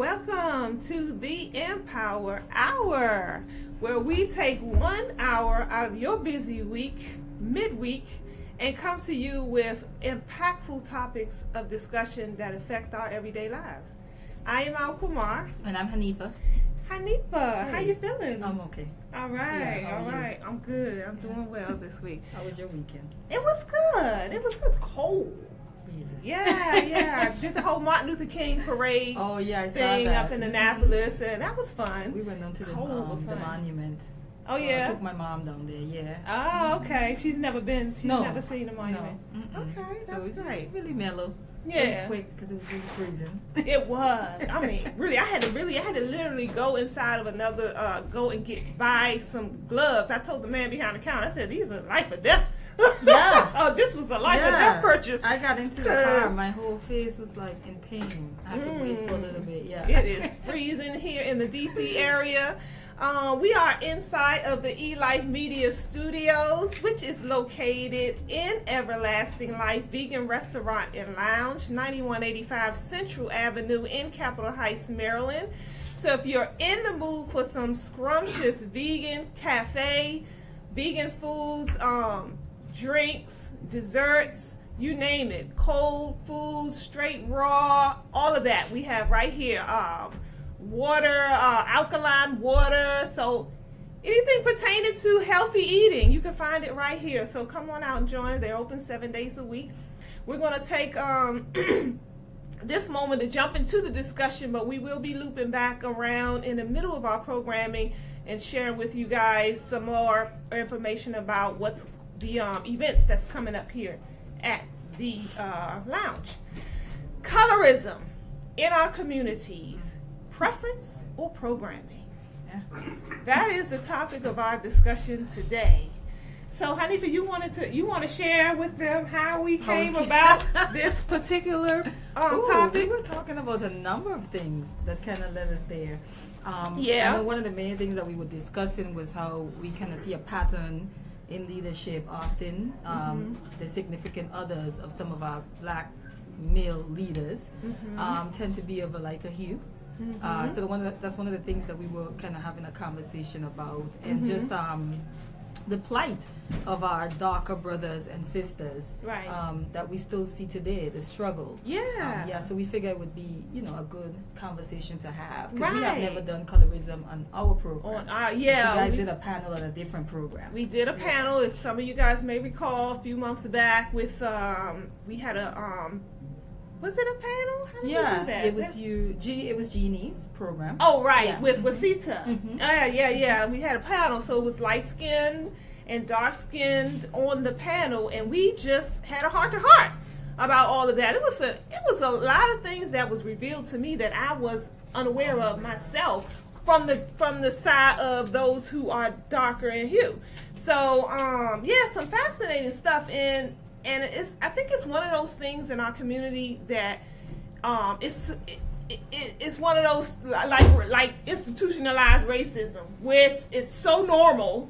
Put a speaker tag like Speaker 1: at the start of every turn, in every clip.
Speaker 1: Welcome to the Empower Hour, where we take 1 hour out of your busy week, midweek, and come to you with impactful topics of discussion that affect our everyday lives. I am Al Kumar.
Speaker 2: And I'm Hanifa.
Speaker 1: Hanifa,
Speaker 2: Hey.
Speaker 1: how you feeling?
Speaker 2: I'm okay.
Speaker 1: All right,
Speaker 2: Yeah, how
Speaker 1: all
Speaker 2: are you?
Speaker 1: right. I'm good. I'm doing well this week.
Speaker 2: How was your weekend?
Speaker 1: It was good. It was good. Cold.
Speaker 2: Freezing.
Speaker 1: Yeah. Did the whole Martin Luther King parade
Speaker 2: Oh yeah, I saw
Speaker 1: thing
Speaker 2: that.
Speaker 1: up in Annapolis, and that was fun.
Speaker 2: We went down to
Speaker 1: Cold, but
Speaker 2: the
Speaker 1: fun.
Speaker 2: monument.
Speaker 1: Oh
Speaker 2: I
Speaker 1: yeah.
Speaker 2: took my mom down there. Yeah.
Speaker 1: Oh, okay. She's never been. She's
Speaker 2: No.
Speaker 1: never seen the monument.
Speaker 2: No. Mm-mm.
Speaker 1: Okay,
Speaker 2: So
Speaker 1: that's
Speaker 2: it's
Speaker 1: great.
Speaker 2: really mellow.
Speaker 1: Yeah.
Speaker 2: Really quick because it was really freezing.
Speaker 1: It was. I mean, really, I had to literally go inside of another, go and buy some gloves. I told the man behind the counter, I said, these are life or death.
Speaker 2: Yeah.
Speaker 1: Oh, this was a life or death purchase.
Speaker 2: I got into the car. My whole face was like in pain. I had to wait for a little bit. Yeah.
Speaker 1: It is freezing here in the DC area. We are inside of the eLife Media Studios, which is located in Everlasting Life Vegan Restaurant and Lounge, 9185 Central Avenue in Capitol Heights, Maryland. So if you're in the mood for some scrumptious vegan cafe, vegan foods, drinks, desserts, you name it, cold foods, straight raw, all of that we have right here. Water, alkaline water, so anything pertaining to healthy eating, you can find it right here. So come on out and join. They're open 7 days a week. We're going to take this moment to jump into the discussion, but we will be looping back around in the middle of our programming and sharing with you guys some more information about what's the events that's coming up here at the lounge. Colorism in our communities. Preference or programming?
Speaker 2: Yeah.
Speaker 1: That is the topic of our discussion today. So, Hanifa, you want to share with them how we came about this particular topic?
Speaker 2: We were talking about a number of things that kind of led us there.
Speaker 1: Yeah.
Speaker 2: I know one of the main things that we were discussing was how we kind of see a pattern in leadership often. The significant others of some of our black male leaders tend to be of a lighter hue. So that's one of the things that we were kind of having a conversation about, and just the plight of our darker brothers and sisters,
Speaker 1: Right.
Speaker 2: that we still see today, the struggle.
Speaker 1: Yeah.
Speaker 2: So we figure it would be, a good conversation to have, because we have
Speaker 1: Right.
Speaker 2: never done colorism on our program.
Speaker 1: On
Speaker 2: But you
Speaker 1: yeah,
Speaker 2: guys
Speaker 1: we,
Speaker 2: did a panel on a different program.
Speaker 1: we did a panel. If some of you guys may recall, a few months back, with we had a was it a panel? How did we do that?
Speaker 2: It was it was Jeannie's program.
Speaker 1: Oh, right,
Speaker 2: Yeah.
Speaker 1: with Wasita.
Speaker 2: Mhm.
Speaker 1: Yeah. We had a panel, so it was light-skinned and dark-skinned on the panel, and we just had a heart-to-heart about all of that. It was a lot of things that was revealed to me that I was unaware of myself from the side of those who are darker in hue. So, some fascinating stuff, and I think it's one of those things in our community that it's one of those like institutionalized racism, where it's so normal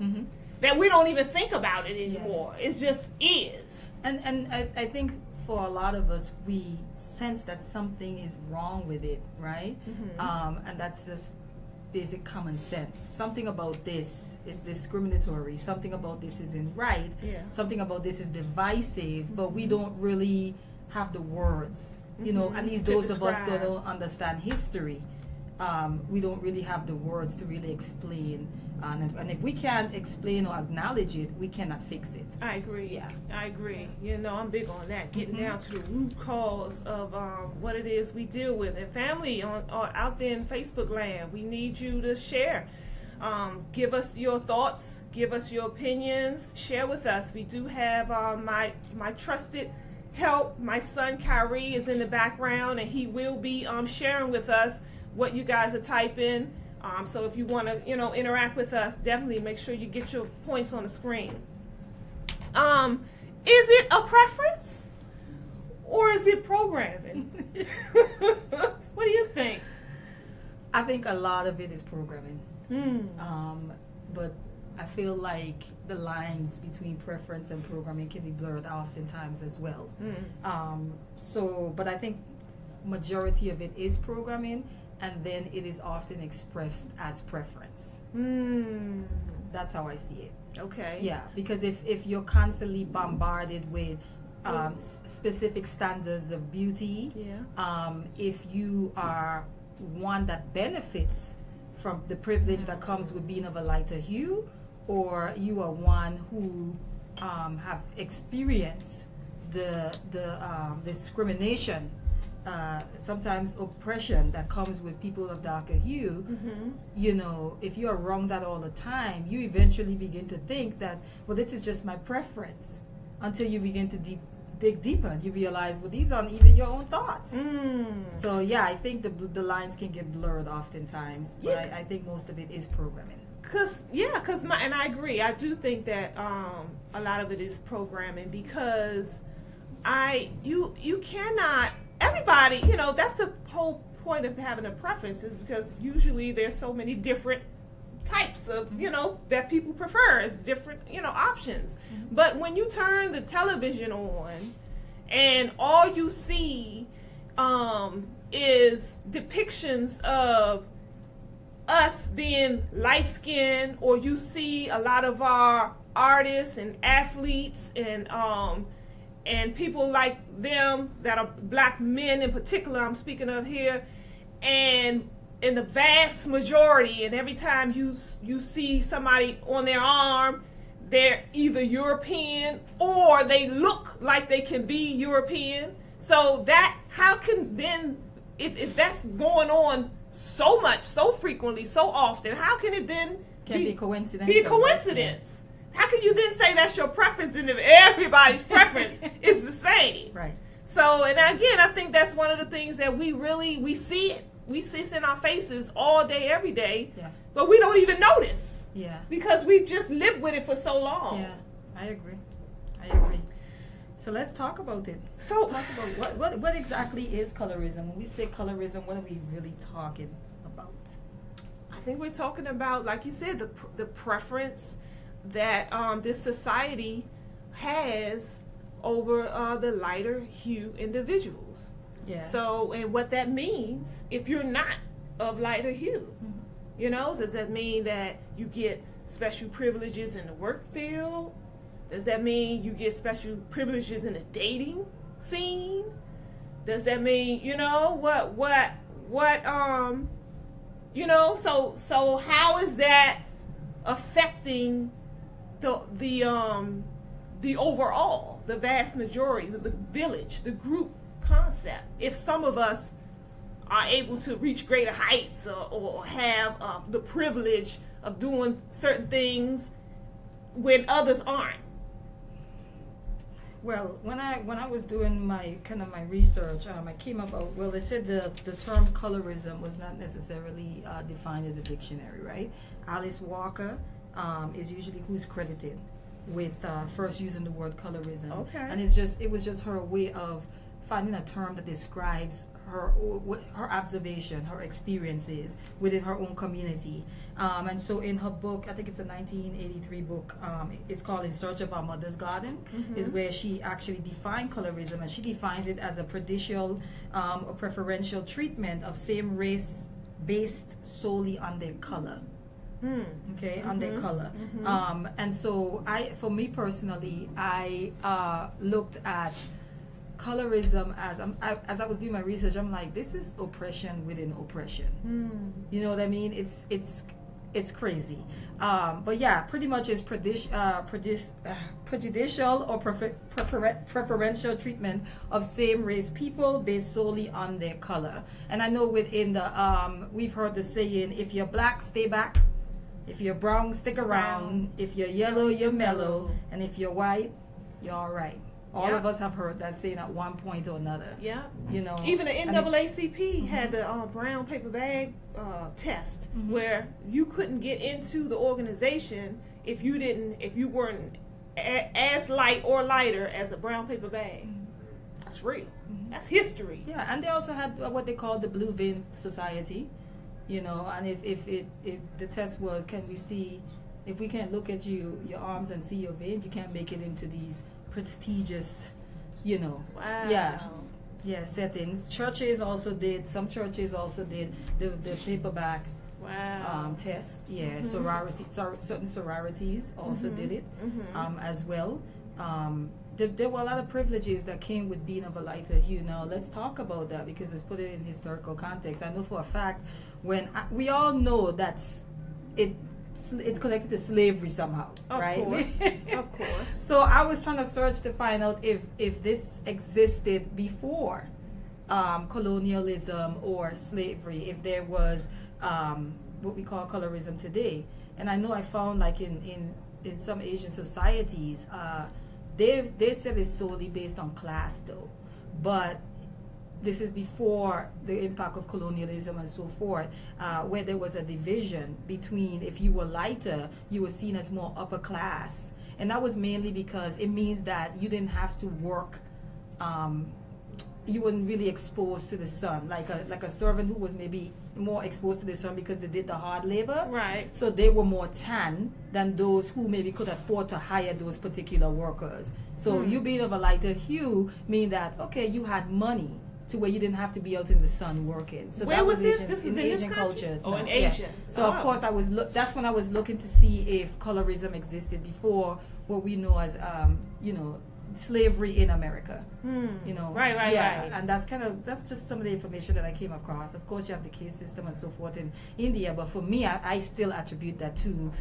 Speaker 1: that we don't even think about it anymore. It just is.
Speaker 2: And I think for a lot of us, we sense that something is wrong with it, right? And that's just basic common sense. Something about this is discriminatory. Something about this isn't right.
Speaker 1: Yeah.
Speaker 2: Something about this is divisive, but we don't really have the words. At least
Speaker 1: To
Speaker 2: those of us
Speaker 1: describe.
Speaker 2: that don't understand history, we don't really have the words to really explain. And if we can't explain or acknowledge it, we cannot fix it.
Speaker 1: I agree.
Speaker 2: Yeah.
Speaker 1: I agree. I'm big on that. Getting down to the root cause of what it is we deal with. And family out there in Facebook land, we need you to share. Give us your thoughts. Give us your opinions. Share with us. We do have my trusted help. My son Kyrie is in the background, and he will be sharing with us what you guys are typing. So if you want to, interact with us, definitely make sure you get your points on the screen. Is it a preference or is it programming? What do you think?
Speaker 2: I think a lot of it is programming. But I feel like the lines between preference and programming can be blurred oftentimes as well. But I think majority of it is programming, and then it is often expressed as preference. That's how I see it.
Speaker 1: Okay.
Speaker 2: Yeah, because if you're constantly bombarded with specific standards of beauty, if you are one that benefits from the privilege that comes with being of a lighter hue, or you are one who have experienced the discrimination, sometimes oppression that comes with people of darker hue, you know, if you are wronged that all the time, you eventually begin to think that, well, this is just my preference, until you begin to dig deeper and you realize, well, these aren't even your own thoughts. So yeah, I think the lines can get blurred oftentimes, but I think most of it is programming.
Speaker 1: And I agree. I do think that a lot of it is programming, because you cannot, everybody, you know, that's the whole point of having a preference, is because usually there's so many different types of, you know, that people prefer, different, you know, options. But when you turn the television on and all you see is depictions of us being light-skinned, or you see a lot of our artists and athletes and people like them that are black men in particular, I'm speaking of here, and in the vast majority, and every time you see somebody on their arm, they're either European or they look like they can be European. So that, how can then, if that's going on so much, so frequently, so often, how can it then
Speaker 2: be coincidence?
Speaker 1: Be a coincidence. How can you then say that's your preference, and if everybody's preference is the same?
Speaker 2: Right.
Speaker 1: So, and again, I think that's one of the things that we see it. We see it in our faces all day, every day, but we don't even notice.
Speaker 2: Yeah.
Speaker 1: Because we just lived with it for so long.
Speaker 2: Yeah, I agree. So let's talk about it.
Speaker 1: So
Speaker 2: let's talk about what exactly is colorism. When we say colorism, what are we really talking about?
Speaker 1: I think we're talking about, like you said, the preference that this society has over the lighter hue individuals.
Speaker 2: Yeah.
Speaker 1: So, and what that means if you're not of lighter hue, you know, does that mean that you get special privileges in the work field? Does that mean you get special privileges in the dating scene? Does that mean, you know, what you know, so how is that affecting the overall, the vast majority, the village, the group concept? If some of us are able to reach greater heights or have the privilege of doing certain things when others aren't.
Speaker 2: Well, when I was doing my research, I came up, well, they said the term colorism was not necessarily defined in the dictionary, right? Alice Walker is usually who's credited with first using the word colorism.
Speaker 1: Okay.
Speaker 2: And it was just her way of finding a term that describes her observation, her experiences within her own community. And so in her book, I think it's a 1983 book, it's called In Search of Our Mother's Garden, is where she actually defined colorism, and she defines it as a prejudicial or preferential treatment of same race based solely on their color. Okay, on their color. And so for me personally, I looked at colorism as I was doing my research. I'm like, this is oppression within oppression. You know what I mean? It's crazy. But yeah, pretty much it's prejudicial or preferential treatment of same race people based solely on their color. And I know within the we've heard the saying, if you're black, stay back. If you're brown, stick around. If you're yellow, you're mellow. And if you're white, you're all right. All of us have heard that saying at one point or another. Yeah. You know.
Speaker 1: Even the NAACP had the brown paper bag test, where you couldn't get into the organization if you weren't as light or lighter as a brown paper bag. That's real. That's history.
Speaker 2: Yeah, and they also had what they call the Blue Vein Society. You know, and if the test was, can we see, if we can't look at your arms and see your veins, you can't make it into these prestigious, you know.
Speaker 1: Wow.
Speaker 2: Yeah. Yeah, settings. Churches also did. Some churches also did the paperback test. Yeah, certain sororities also did it as well. There were a lot of privileges that came with being of a lighter hue. Now let's talk about that because let's put it in historical context. I know for a fact we all know it's connected to slavery somehow, right?
Speaker 1: Of course.
Speaker 2: So I was trying to search to find out if this existed before colonialism or slavery, if there was what we call colorism today. And I know I found like in some Asian societies, they said it's solely based on class though, but this is before the impact of colonialism and so forth, where there was a division between if you were lighter, you were seen as more upper class. And that was mainly because it means that you didn't have to work, you weren't really exposed to the sun, like a servant who was maybe more exposed to the sun because they did the hard labor.
Speaker 1: Right.
Speaker 2: So they were more tan than those who maybe could afford to hire those particular workers. So you being of a lighter hue mean that, okay, you had money to where you didn't have to be out in the sun working. So
Speaker 1: where
Speaker 2: that
Speaker 1: was this?
Speaker 2: Asian,
Speaker 1: This was in
Speaker 2: Asian
Speaker 1: this
Speaker 2: cultures.
Speaker 1: Oh,
Speaker 2: no,
Speaker 1: in Asia.
Speaker 2: Yeah. So of course that's when I was looking to see if colorism existed before what we know as slavery in America.
Speaker 1: Right.
Speaker 2: And that's just some of the information that I came across. Of course you have the case system and so forth in India, but for me I still attribute that to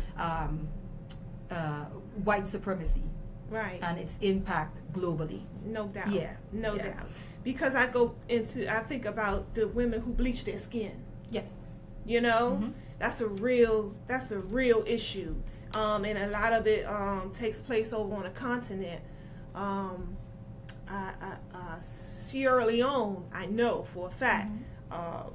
Speaker 2: white supremacy.
Speaker 1: Right.
Speaker 2: And its impact globally.
Speaker 1: No doubt.
Speaker 2: Yeah.
Speaker 1: No doubt. Because I think about the women who bleach their skin.
Speaker 2: Yes.
Speaker 1: That's a real issue. And a lot of it takes place over on a continent. Sierra Leone, I know for a fact. A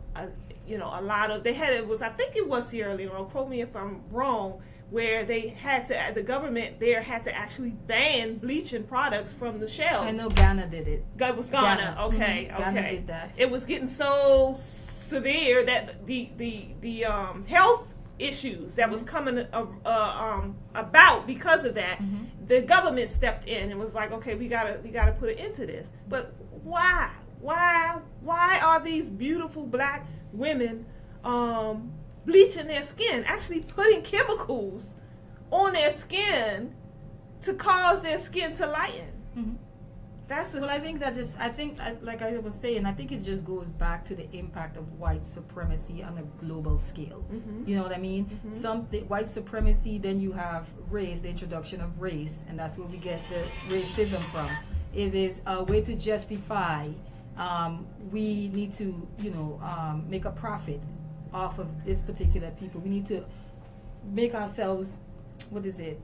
Speaker 1: lot of I think it was Sierra Leone. Quote me if I'm wrong. Where the government there had to actually ban bleaching products from the shelves.
Speaker 2: I know Ghana did it.
Speaker 1: It was Ghana. Okay, okay.
Speaker 2: Ghana did that.
Speaker 1: It was getting so severe that the health issues that was coming about because of that, the government stepped in and was like, okay, we gotta put an end to this. But why are these beautiful black women bleaching their skin, actually putting chemicals on their skin to cause their skin to lighten?
Speaker 2: I think like I was saying, I think it just goes back to the impact of white supremacy on a global scale. You know what I mean? White supremacy, then you have race, the introduction of race, and that's where we get the racism from. It is a way to justify we need to make a profit off of this particular people. We need to make ourselves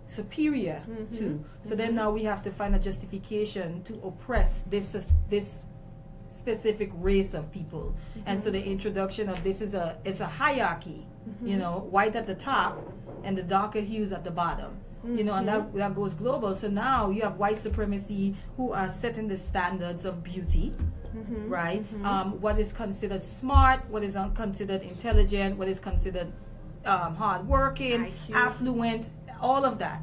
Speaker 2: superior to. So then now we have to find a justification to oppress this specific race of people. And so the introduction of this it's a hierarchy, white at the top and the darker hues at the bottom. And that goes global. So now you have white supremacy who are setting the standards of beauty, right? What is considered smart, what is considered intelligent, what is considered hardworking, affluent, all of that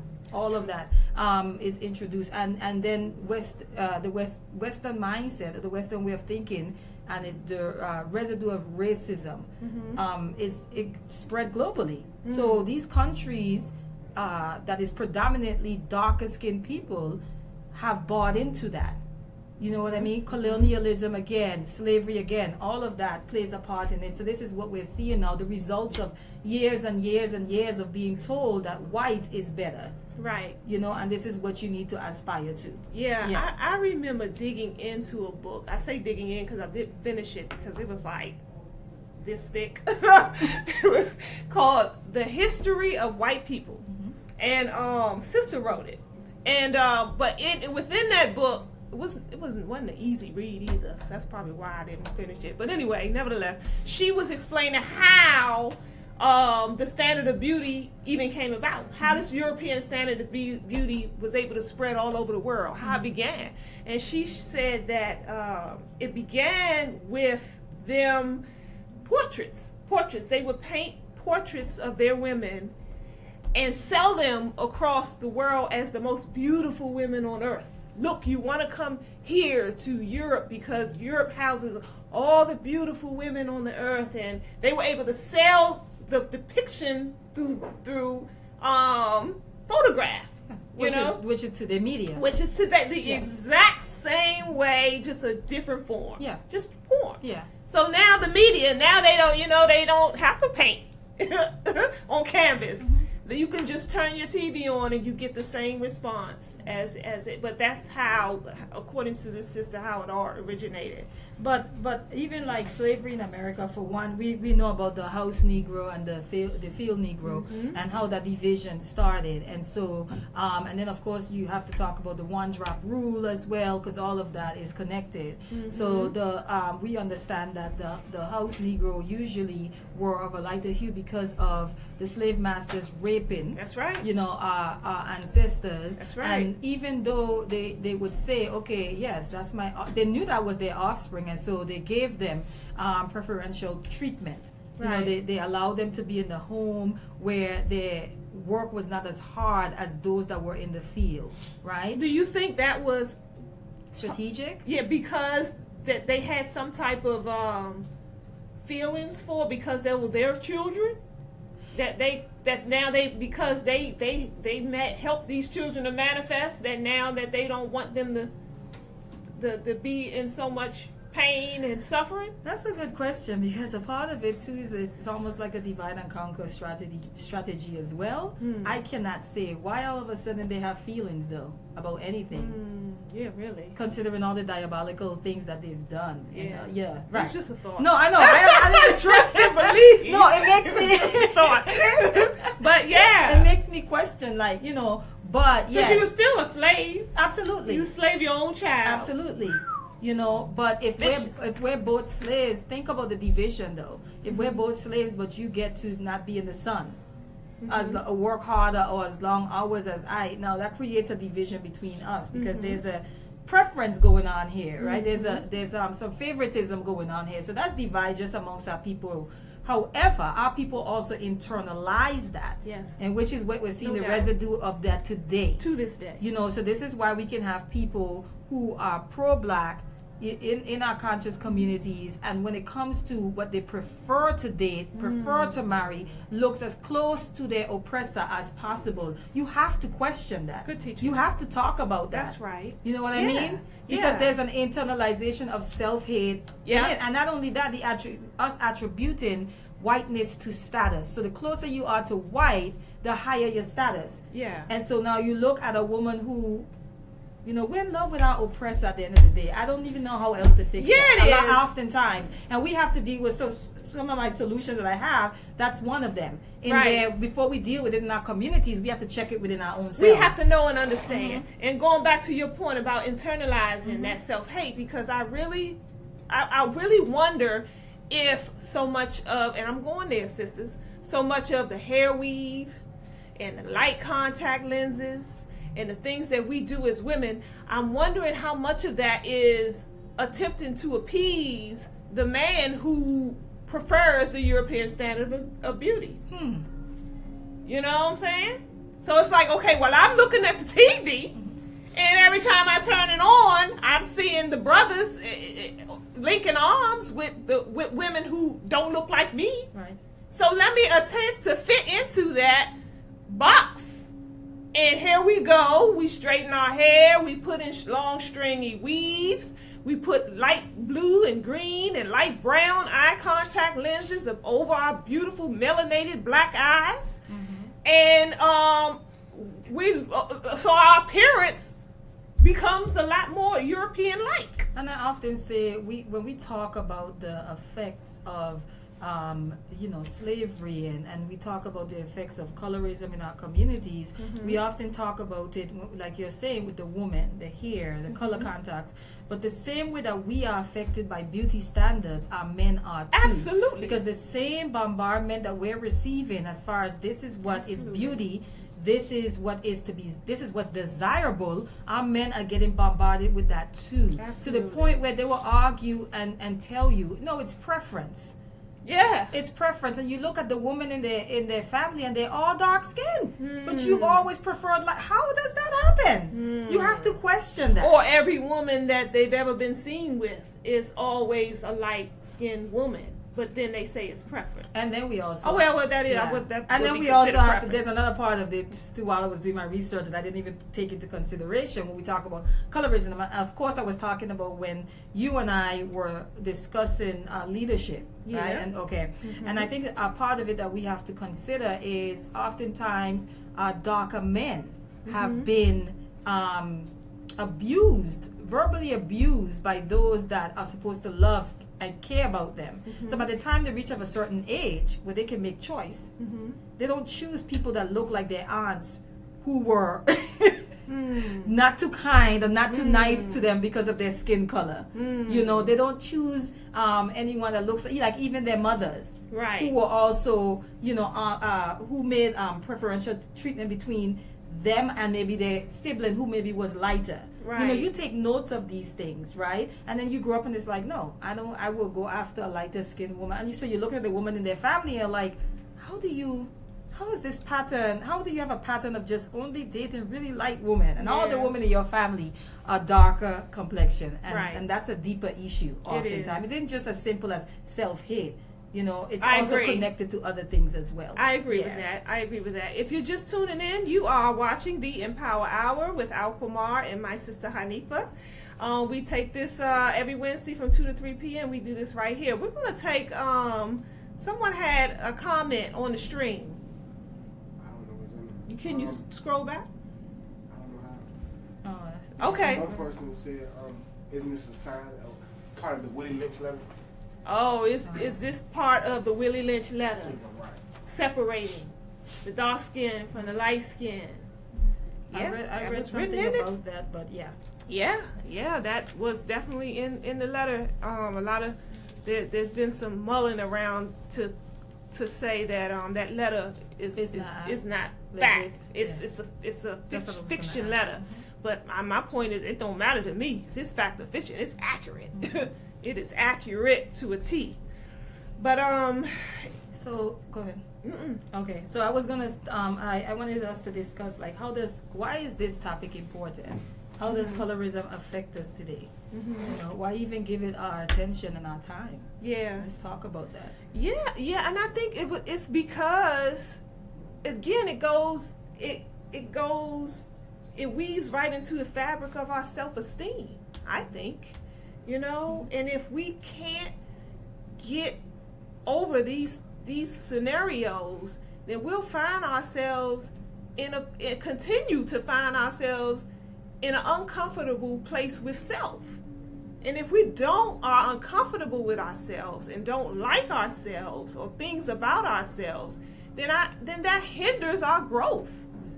Speaker 2: is introduced, and then the Western mindset, the Western way of thinking, and the residue of racism it spread globally. So these countries that is predominantly darker skinned people have bought into that. You know what I mean? Colonialism again, slavery again, all of that plays a part in it. So this is what we're seeing now, the results of years and years and years of being told that white is better.
Speaker 1: Right.
Speaker 2: And this is what you need to aspire to.
Speaker 1: Yeah. I remember digging into a book. I say digging in because I didn't finish it because it was like this thick. It was called The History of White People. And Sister wrote it. And but within that book, it wasn't an easy read either, so that's probably why I didn't finish it. But anyway, nevertheless, she was explaining how the standard of beauty even came about, how this European standard of beauty was able to spread all over the world, how it began. And she said that it began with them portraits. They would paint portraits of their women and sell them across the world as the most beautiful women on earth. look, you want to come here to Europe because Europe houses all the beautiful women on the earth, and they were able to sell the depiction through photograph.
Speaker 2: Which is to the media.
Speaker 1: Which is today the exact same way, just a different form.
Speaker 2: Yeah.
Speaker 1: Just form.
Speaker 2: Yeah.
Speaker 1: So now the media, now they don't have to paint on canvas. You can just turn your TV on and you get the same response as it. But that's how, according to this sister, how it all originated.
Speaker 2: But even like slavery in America, for one, we know about the house Negro and the field Negro, and how that division started. And so, and then of course you have to talk about the one drop rule as well, because all of that is connected. So we understand that the house Negro usually were of a lighter hue because of the slave masters raping.
Speaker 1: That's right.
Speaker 2: Our ancestors.
Speaker 1: That's right.
Speaker 2: And even though they would say, okay, yes, that's they knew that was their offspring, and so they gave them preferential treatment.
Speaker 1: Right.
Speaker 2: They allowed them to be in the home where their work was not as hard as those that were in the field, right?
Speaker 1: Do you think that was
Speaker 2: strategic?
Speaker 1: Yeah, because that they had some type of feelings for, because they were their children. That now because they helped these children to manifest, that now that they don't want them to be in so much pain and suffering?
Speaker 2: That's a good question, because a part of it too is it's almost like a divide and conquer strategy as well. I cannot say why all of a sudden they have feelings though about anything.
Speaker 1: Yeah, really.
Speaker 2: Considering all the diabolical things that they've done.
Speaker 1: Yeah,
Speaker 2: right.
Speaker 1: It's just a thought.
Speaker 2: No, I know. I didn't trust it, believe. No, it makes me
Speaker 1: thought. But yeah,
Speaker 2: it makes me question, like, But yes,
Speaker 1: because you were still a slave.
Speaker 2: Absolutely,
Speaker 1: you slave your own child.
Speaker 2: Absolutely. But if we're both slaves, think about the division though. If we're both slaves, but you get to not be in the sun, as work harder or as long hours as now that creates a division between us, because there's a preference going on here, right? There's some favoritism going on here, so that's divide just amongst our people. However, our people also internalize that,
Speaker 1: yes,
Speaker 2: and which is what we're seeing the residue of that today.
Speaker 1: To this day,
Speaker 2: so this is why we can have people who are pro-black in our conscious communities, and when it comes to what they prefer to date, prefer to marry, looks as close to their oppressor as possible. You have to question that.
Speaker 1: Good teaching.
Speaker 2: You have to talk about that.
Speaker 1: That's right.
Speaker 2: You know what I mean? Because there's an internalization of self-hate.
Speaker 1: Yeah.
Speaker 2: And not only that, us attributing whiteness to status. So the closer you are to white, the higher your status.
Speaker 1: Yeah. And
Speaker 2: so now you look at a woman who, we're in love with our oppressor at the end of the day. I don't even know how else to fix it. Oftentimes. And we have to deal with some of my solutions that I have, that's one of them. Where before we deal with it in our communities, we have to check it within our own selves.
Speaker 1: We have to know and understand. And going back to your point about internalizing that self-hate, because I really wonder if so much of, and I'm going there, sisters, so much of the hair weave and the light contact lenses and the things that we do as women, I'm wondering how much of that is attempting to appease the man who prefers the European standard of beauty. You know what I'm saying? So it's like, okay, well, I'm looking at the TV, and every time I turn it on, I'm seeing the brothers linking arms with women who don't look like me.
Speaker 2: Right.
Speaker 1: So let me attempt to fit into that box. And here we go. We straighten our hair. We put in long stringy weaves. We put light blue and green and light brown eye contact lenses over our beautiful melanated black eyes. And so our appearance becomes a lot more European-like.
Speaker 2: And I often say, when we talk about the effects of slavery, and we talk about the effects of colorism in our communities, we often talk about it, like you're saying, with the woman, the hair, the color contacts. But the same way that we are affected by beauty standards, our men are too.
Speaker 1: Absolutely.
Speaker 2: Because the same bombardment that we're receiving as far as this is what is beauty, this is what is to be, this is what's desirable, our men are getting bombarded with that too.
Speaker 1: Absolutely.
Speaker 2: To the point where they will argue and tell you, no, it's preference.
Speaker 1: Yeah.
Speaker 2: It's preference. And you look at the woman in their family and they're all dark skinned. But you've always preferred, like, how does that happen? You have to question that.
Speaker 1: Or every woman that they've ever been seen with is always a light skinned woman. But then they say it's preference.
Speaker 2: And then we also...
Speaker 1: Oh, well, that is...
Speaker 2: Yeah.
Speaker 1: That
Speaker 2: and
Speaker 1: would
Speaker 2: then
Speaker 1: be
Speaker 2: we also have
Speaker 1: preference.
Speaker 2: there's another part of this, too, while I was doing my research that I didn't even take into consideration when we talk about colorism. And of course, I was talking about when you and I were discussing leadership, right? And and I think a part of it that we have to consider is oftentimes darker men have been abused, verbally abused by those that are supposed to love and care about them. So by the time they reach of a certain age where they can make choice, they don't choose people that look like their aunts who were not too kind or not too nice to them because of their skin color. You know, they don't choose anyone that looks like even their mothers,
Speaker 1: right,
Speaker 2: who were also, you know, who made preferential treatment between them and maybe their sibling who maybe was lighter.
Speaker 1: Right.
Speaker 2: You know, you take notes of these things, right? And then you grow up and it's like, no, I will go after a lighter skinned woman. And so you're looking at the woman in their family and you're like, how is this pattern? How do you have a pattern of just only dating really light women? And all the women in your family are darker complexion. And, and that's a deeper issue oftentimes. It isn't just as simple as self-hate. You know, it's also connected to other things as well.
Speaker 1: I agree with that. I agree with that. If you're just tuning in, you are watching the Empower Hour with Al Kumar and my sister Hanifa. We take this every Wednesday from 2 to 3 p.m. We do this right here. We're going to take, someone had a comment on the stream.
Speaker 3: I don't know what's in there.
Speaker 1: Can you scroll back?
Speaker 3: I don't know how.
Speaker 2: Oh,
Speaker 1: okay.
Speaker 3: One person said, isn't this a sign of part of the Willie Lynch letter?
Speaker 1: Oh, is this part of the Willie Lynch letter?
Speaker 3: Right.
Speaker 1: Separating the dark skin from the light skin.
Speaker 2: I read something about that, but
Speaker 1: Yeah, that was definitely in the letter. A lot of there's been some mulling around to say that that letter is not fact. It's a fiction letter. But my point is, it don't matter to me. If it's fact or fiction, it's accurate. It is accurate to a T. But
Speaker 2: so go ahead. Okay, so I was gonna I wanted us to discuss like why is this topic important? How does colorism affect us today? You know, why even give it our attention and our time?
Speaker 1: Yeah,
Speaker 2: let's talk about that.
Speaker 1: Yeah, and I think it's because again it weaves right into the fabric of our self-esteem, I think. You know, and if we can't get over these scenarios, then we'll find ourselves continue to find ourselves in an uncomfortable place with self. And if we are uncomfortable with ourselves and don't like ourselves or things about ourselves, then that hinders our growth.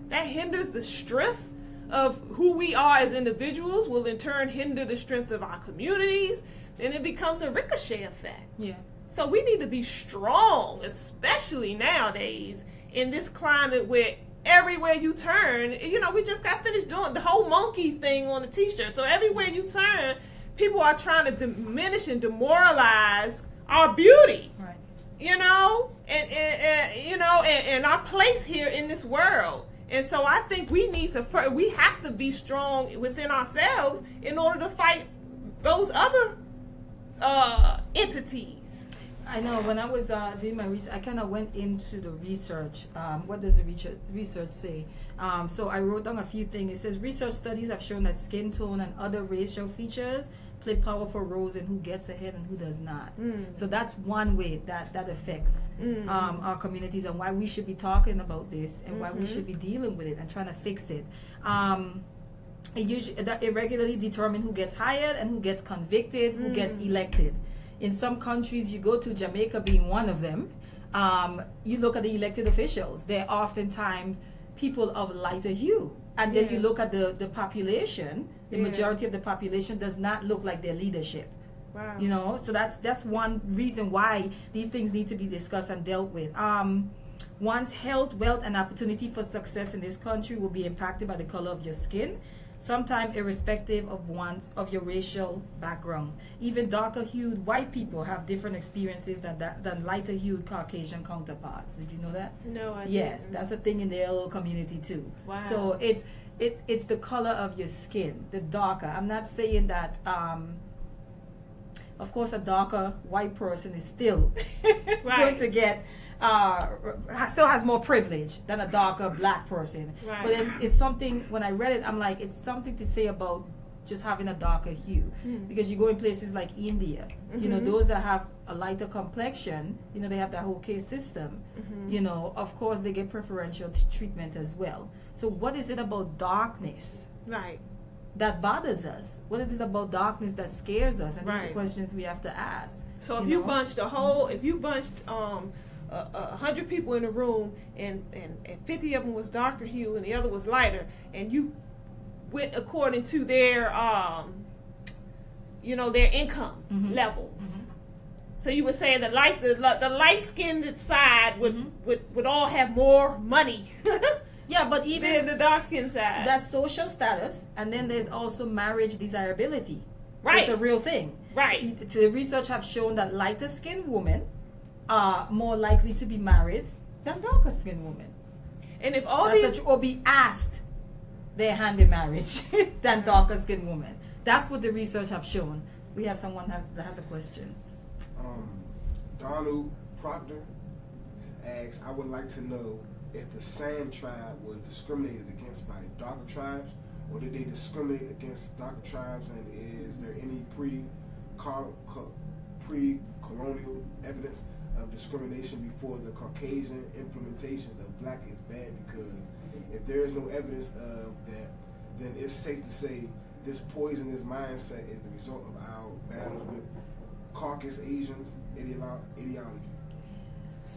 Speaker 1: That hinders the strength of who we are as individuals, will in turn hinder the strength of our communities. Then it becomes a ricochet effect.
Speaker 2: Yeah.
Speaker 1: So we need to be strong, especially nowadays in this climate where everywhere you turn, you know, we just got finished doing the whole monkey thing on the t-shirt. So everywhere you turn, people are trying to diminish and demoralize our beauty.
Speaker 2: Right.
Speaker 1: You know, and our place here in this world. And so I think we have to be strong within ourselves in order to fight those other entities.
Speaker 2: I know when I was doing my research, I kind of went into the research. What does the research say? So I wrote down a few things. It says research studies have shown that skin tone and other racial features play powerful roles in who gets ahead and who does not. So that's one way that affects our communities and why we should be talking about this and why we should be dealing with it and trying to fix it. It regularly determines who gets hired and who gets convicted, who gets elected. In some countries, you go to Jamaica being one of them, you look at the elected officials. They're oftentimes people of lighter hue. And then you look at the population, the majority of the population does not look like their leadership.
Speaker 1: Wow.
Speaker 2: You know, so that's one reason why these things need to be discussed and dealt with. One's health, wealth, and opportunity for success in this country will be impacted by the color of your skin. sometimes irrespective of your racial background. Even darker hued white people have different experiences than lighter hued Caucasian counterparts. Did you know that?
Speaker 1: No, I
Speaker 2: Yes,
Speaker 1: didn't.
Speaker 2: that's a thing in their little community too.
Speaker 1: Wow.
Speaker 2: So it's the color of your skin, the darker. I'm not saying that. Of course, a darker white person is still going to get, still has more privilege than a darker black person.
Speaker 1: Right.
Speaker 2: But it's something, when I read it, I'm like, it's something to say about just having a darker hue. Because you go in places like India, you know, those that have a lighter complexion, you know, they have that whole caste system. You know, of course, they get preferential treatment as well. So what is it about darkness?
Speaker 1: Right.
Speaker 2: That bothers us? What is it about darkness that scares us? And these are
Speaker 1: Right.
Speaker 2: the questions we have to ask.
Speaker 1: So if you bunched 100 people in a room and 50 of them was darker hue and the other was lighter, and you went according to their their income levels. So you were saying the light skinned side would all have more money.
Speaker 2: Yeah, but even
Speaker 1: than the dark skinned side.
Speaker 2: that's social status, and then there's also marriage desirability.
Speaker 1: Right.
Speaker 2: It's a real thing.
Speaker 1: Right.
Speaker 2: The research have shown that lighter skinned women are more likely to be married than darker skinned women.
Speaker 1: And if all these
Speaker 2: or be asked their hand in marriage than darker skinned women. That's what the research have shown. We have someone that has a question.
Speaker 3: Donald Proctor asks, I would like to know if the San tribe was discriminated against by darker tribes, or did they discriminate against darker tribes, and is there any pre-colonial evidence of discrimination before the Caucasian implementations of black is bad? Because if there is no evidence of that, then it's safe to say this poisonous mindset is the result of our battles with Caucasus Asians ideology.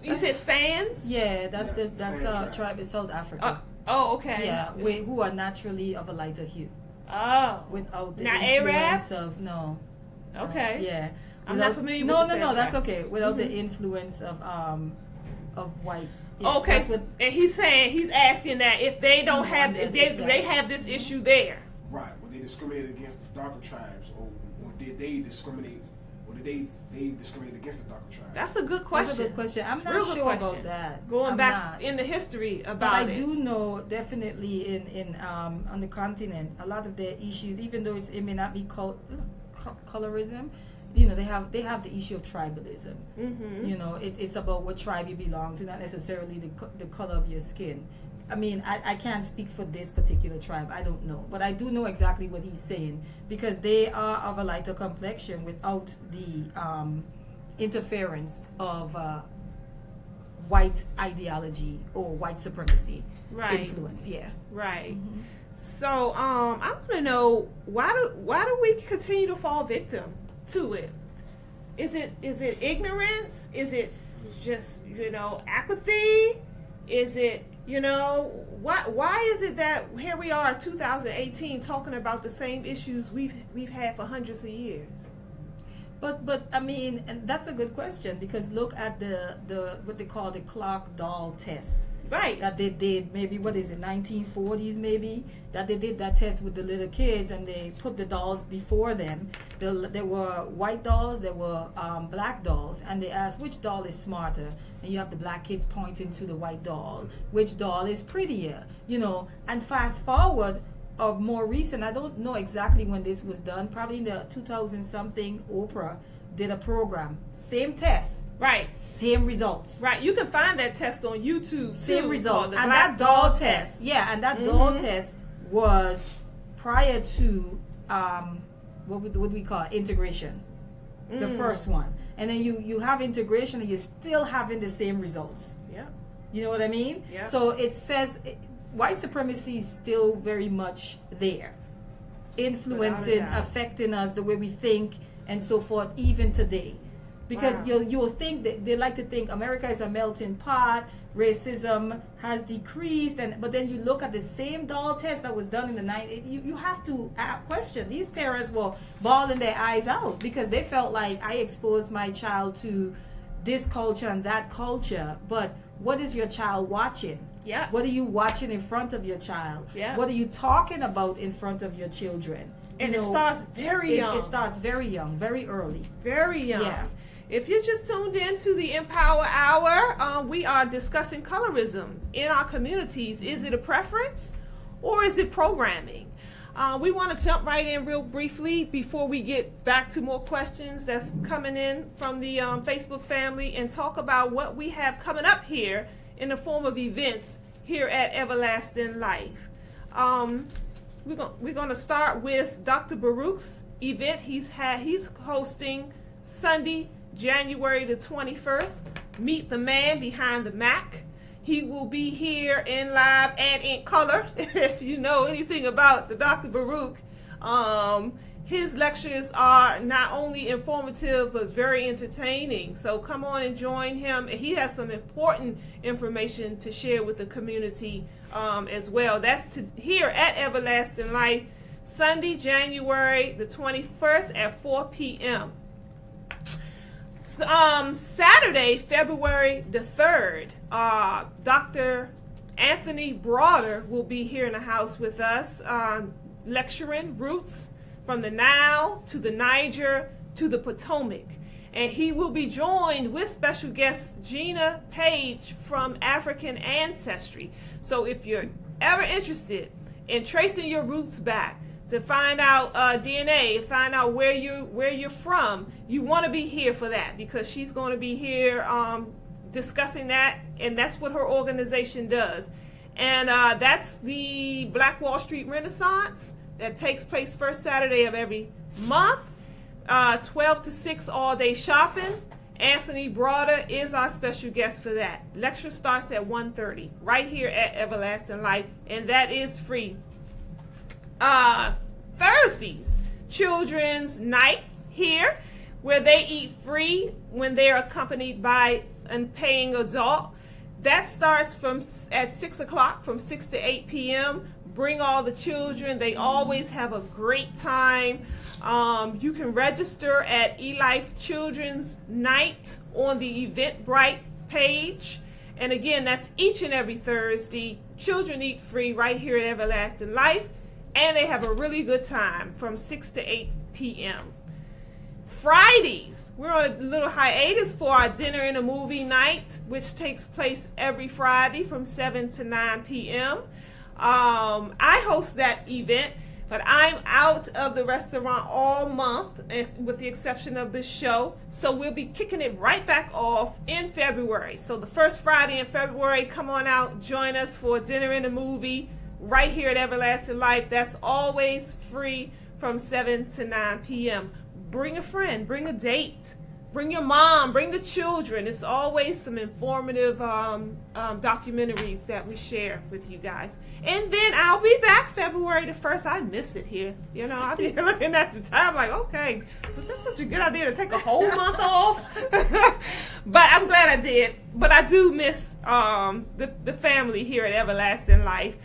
Speaker 1: You said Sands?
Speaker 2: Yeah, that's
Speaker 3: Yeah,
Speaker 2: that's
Speaker 3: San
Speaker 2: tribe in South Africa.
Speaker 1: Okay.
Speaker 2: Yeah, who are naturally of a lighter hue.
Speaker 1: Oh.
Speaker 2: Without the
Speaker 1: Not
Speaker 2: influence
Speaker 1: Arabs?
Speaker 2: of
Speaker 1: Okay.
Speaker 2: Yeah.
Speaker 1: I'm not familiar with
Speaker 2: No,
Speaker 1: the San
Speaker 2: that's
Speaker 1: tribe.
Speaker 2: okay. Without the influence of white. Yeah,
Speaker 1: Okay,
Speaker 2: that's what-
Speaker 1: and he's asking that if they don't have, if they have this issue there.
Speaker 3: Right. Were they discriminated against the darker tribes, or did they discriminate, or did they discriminate against the darker tribes?
Speaker 1: That's a good question.
Speaker 2: That's a good question. I'm
Speaker 1: It's a
Speaker 2: not
Speaker 1: real good
Speaker 2: sure
Speaker 1: question.
Speaker 2: about that.
Speaker 1: Going
Speaker 2: I'm
Speaker 1: back
Speaker 2: not.
Speaker 1: in the history
Speaker 2: But
Speaker 1: about
Speaker 2: I
Speaker 1: it.
Speaker 2: do know definitely in on the continent, a lot of their issues, even though it may not be called colorism, you know, they have the issue of tribalism. You know, it's about what tribe you belong to, not necessarily the color of your skin. I mean, I can't speak for this particular tribe. I don't know, but I do know exactly what he's saying, because they are of a lighter complexion without the interference of white ideology or white supremacy influence. Yeah.
Speaker 1: Right. So I want to know, why do we continue to fall victim to it? Is it ignorance? Is it just apathy? Is it why is it that here we are 2018 talking about the same issues we've had for hundreds of years?
Speaker 2: But I mean, and that's a good question, because look at the what they call the Clark doll test.
Speaker 1: Right.
Speaker 2: That they did, maybe, what is it, 1940s maybe, that they did that test with the little kids, and they put the dolls before them. There were white dolls, there were black dolls, and they asked which doll is smarter. And you have the black kids pointing to the white doll. Which doll is prettier? And fast forward of more recent, I don't know exactly when this was done, probably in the 2000 something, Oprah did a program, same test,
Speaker 1: Right.
Speaker 2: same results.
Speaker 1: Right. You can find that test on YouTube.
Speaker 2: Same
Speaker 1: too,
Speaker 2: results.
Speaker 1: called the
Speaker 2: And
Speaker 1: Black
Speaker 2: that doll test, and that doll test was prior to what would we call it? Integration, the first one. And then you have integration, and you're still having the same results.
Speaker 1: Yeah.
Speaker 2: You know what I mean?
Speaker 1: Yeah.
Speaker 2: So it says white supremacy is still very much there, influencing,
Speaker 1: Without a doubt.
Speaker 2: affecting us, the way we think, and so forth, even today. Because
Speaker 1: Wow.
Speaker 2: you'll think that they like to think America is a melting pot, racism has decreased, but then you look at the same doll test that was done in the 90s, you have to question. These parents were bawling their eyes out because they felt like, I exposed my child to this culture and that culture, but what is your child watching?
Speaker 1: Yeah.
Speaker 2: What are you watching in front of your child?
Speaker 1: Yeah.
Speaker 2: What are you talking about in front of your children?
Speaker 1: And it starts very young.
Speaker 2: It starts very young, very early.
Speaker 1: Very young.
Speaker 2: Yeah.
Speaker 1: If you just tuned in to the Empower Hour, we are discussing colorism in our communities. Is it a preference or is it programming? We want to jump right in real briefly before we get back to more questions that's coming in from the Facebook family and talk about what we have coming up here in the form of events here at Everlasting Life. We're going to start with Dr. Baruch's event. He's hosting Sunday, January the 21st. Meet the man behind the Mac. He will be here in live and in color. If you know anything about the Dr. Baruch, his lectures are not only informative but very entertaining. So come on and join him. He has some important information to share with the community as well. That's here at Everlasting Life, Sunday, January the 21st at 4 p.m. Saturday, February the 3rd, Dr. Anthony Broader will be here in the house with us, lecturing roots from the Nile to the Niger to the Potomac. And he will be joined with special guest Gina Page from African Ancestry. So if you're ever interested in tracing your roots back, to find out DNA, find out where you're from, you want to be here for that, because she's going to be here discussing that, and that's what her organization does. And that's the Black Wall Street Renaissance that takes place first Saturday of every month, 12 to 6 all-day shopping. Anthony Broader is our special guest for that. Lecture starts at 1:30 right here at Everlasting Life, and that is free. Thursdays, Children's Night here, where they eat free when they're accompanied by a paying adult. That starts at 6 o'clock, from 6 to 8 p.m. Bring all the children. They always have a great time. You can register at eLife Children's Night on the Eventbrite page. And again, that's each and every Thursday. Children eat free right here at Everlasting Life. And they have a really good time from 6 to 8 p.m. Fridays, we're on a little hiatus for our dinner and a movie night, which takes place every Friday from 7 to 9 p.m. I host that event, but I'm out of the restaurant all month, with the exception of this show. So we'll be kicking it right back off in February. So the first Friday in February, come on out, join us for dinner and a movie right here at Everlasting Life. That's always free from 7 to 9 p.m. Bring a friend, bring a date, bring your mom, bring the children. It's always some informative documentaries that we share with you guys. And then I'll be back February the 1st. I miss it here. You know, I'll be looking at the time like, okay, was that such a good idea to take a whole month off? But I'm glad I did. But I do miss the family here at Everlasting Life.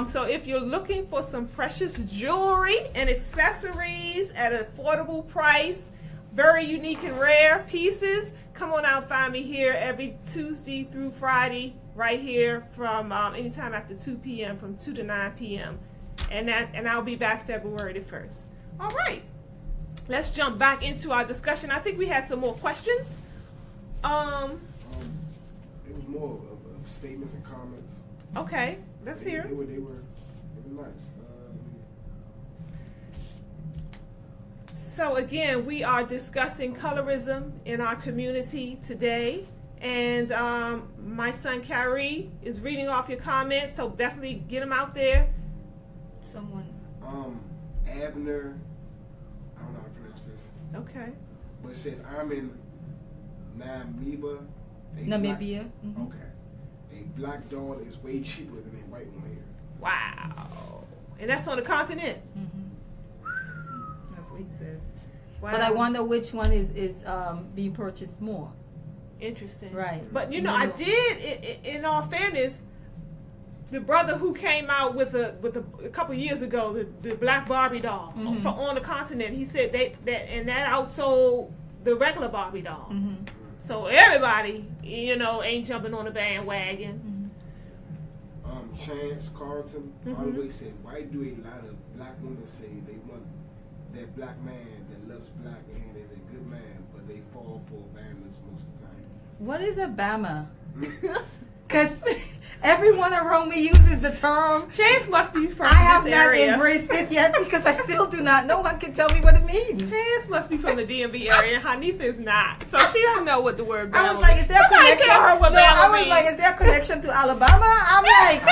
Speaker 1: So if you're looking for some precious jewelry and accessories at an affordable price, very unique and rare pieces, come on out and find me here every Tuesday through Friday, right here from anytime after 2 p.m. from 2 to 9 p.m. And I'll be back February the 1st. All right, let's jump back into our discussion. I think we had some more questions.
Speaker 3: It was more of statements and comments.
Speaker 1: Okay, let's hear.
Speaker 3: They were nice.
Speaker 1: So again, we are discussing colorism in our community today, and my son Kyrie is reading off your comments, so definitely get them out there.
Speaker 2: Someone.
Speaker 3: Abner, I don't know how to pronounce this.
Speaker 1: Okay.
Speaker 3: But it says, I'm in Namibia.
Speaker 2: Namibia.
Speaker 3: Mm-hmm. Okay. A black doll is way cheaper than a white one here.
Speaker 1: Wow. And that's on the continent.
Speaker 2: Mm-hmm. That's what he said.
Speaker 1: Wow.
Speaker 2: But I wonder which one is being purchased more.
Speaker 1: Interesting.
Speaker 2: Right.
Speaker 1: But you know, I did, in all fairness, the brother who came out with a couple years ago, the black Barbie doll on the continent, he said that outsold the regular Barbie dolls.
Speaker 2: Mm-hmm.
Speaker 1: So everybody, ain't jumping on the bandwagon.
Speaker 3: Chance Carlton always said, why do a lot of black women say they want that black man that loves black and is a good man, but they fall for Obamas most of the time?
Speaker 2: What is Obama? Because everyone around me uses the term.
Speaker 1: Chance must be from
Speaker 2: I have
Speaker 1: this
Speaker 2: not
Speaker 1: area.
Speaker 2: embraced it yet because I still do not. No one can tell me what it means.
Speaker 1: Chance must be from the DMV area. Hanifa is not, so she don't know what the word.
Speaker 2: I was like, is there a connection?
Speaker 1: Tell her what
Speaker 2: No,
Speaker 1: Bama
Speaker 2: I was
Speaker 1: means.
Speaker 2: like, is there a connection to Alabama? I'm like,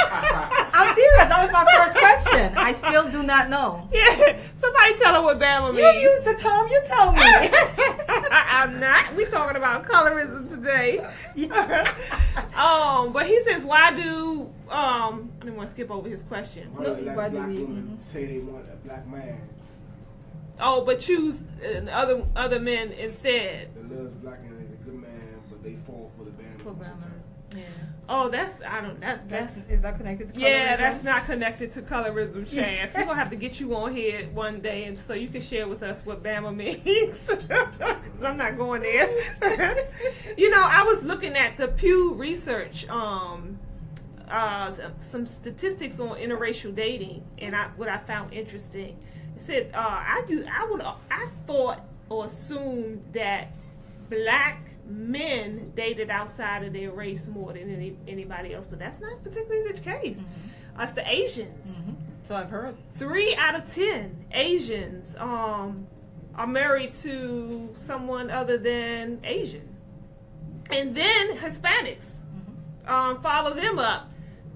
Speaker 2: I'm serious. That was my first question. I still do not know.
Speaker 1: Yeah, somebody tell her what Bama means.
Speaker 2: You use the term. You tell me.
Speaker 1: I'm not. We talking about colorism today. But he says, why do I didn't want to skip over his question.
Speaker 3: Why do a lot of black women say they want a black man?
Speaker 1: Oh, but choose other men instead.
Speaker 3: That loves black and is a good man, but they fall for the band.
Speaker 2: For Bahamas. Yeah.
Speaker 1: Oh, that's
Speaker 2: Is that connected to colorism?
Speaker 1: yeah, that's not connected to colorism, Chance. We're gonna have to get you on here one day, and so you can share with us what Bama means. Because I'm not going there. I was looking at the Pew Research, some statistics on interracial dating, and what I found interesting. It said I thought or assumed that black men dated outside of their race more than anybody else, but that's not particularly the case. Mm-hmm. It's the Asians.
Speaker 2: Mm-hmm. So I've heard
Speaker 1: 3 out of 10 Asians are married to someone other than Asian, and then Hispanics follow them up.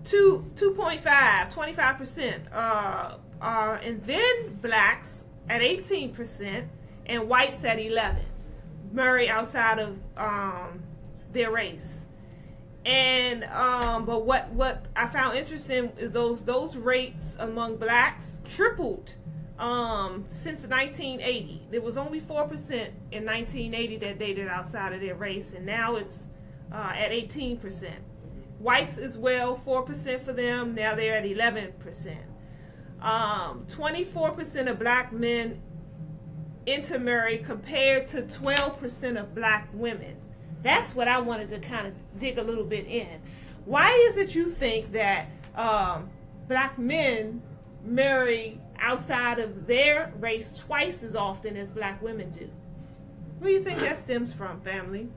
Speaker 1: 25%, and then blacks at 18%, and whites at 11%. Marry outside of their race, and but what I found interesting is those rates among blacks tripled since 1980. There was only 4% in 1980 that dated outside of their race, and now it's at 18%. Whites as well, 4% for them. Now they're at 11%. 24% of black men intermarry compared to 12% of black women. That's what I wanted to kind of dig a little bit in. Why is it you think that black men marry outside of their race twice as often as black women do? Where do you think that stems from, family?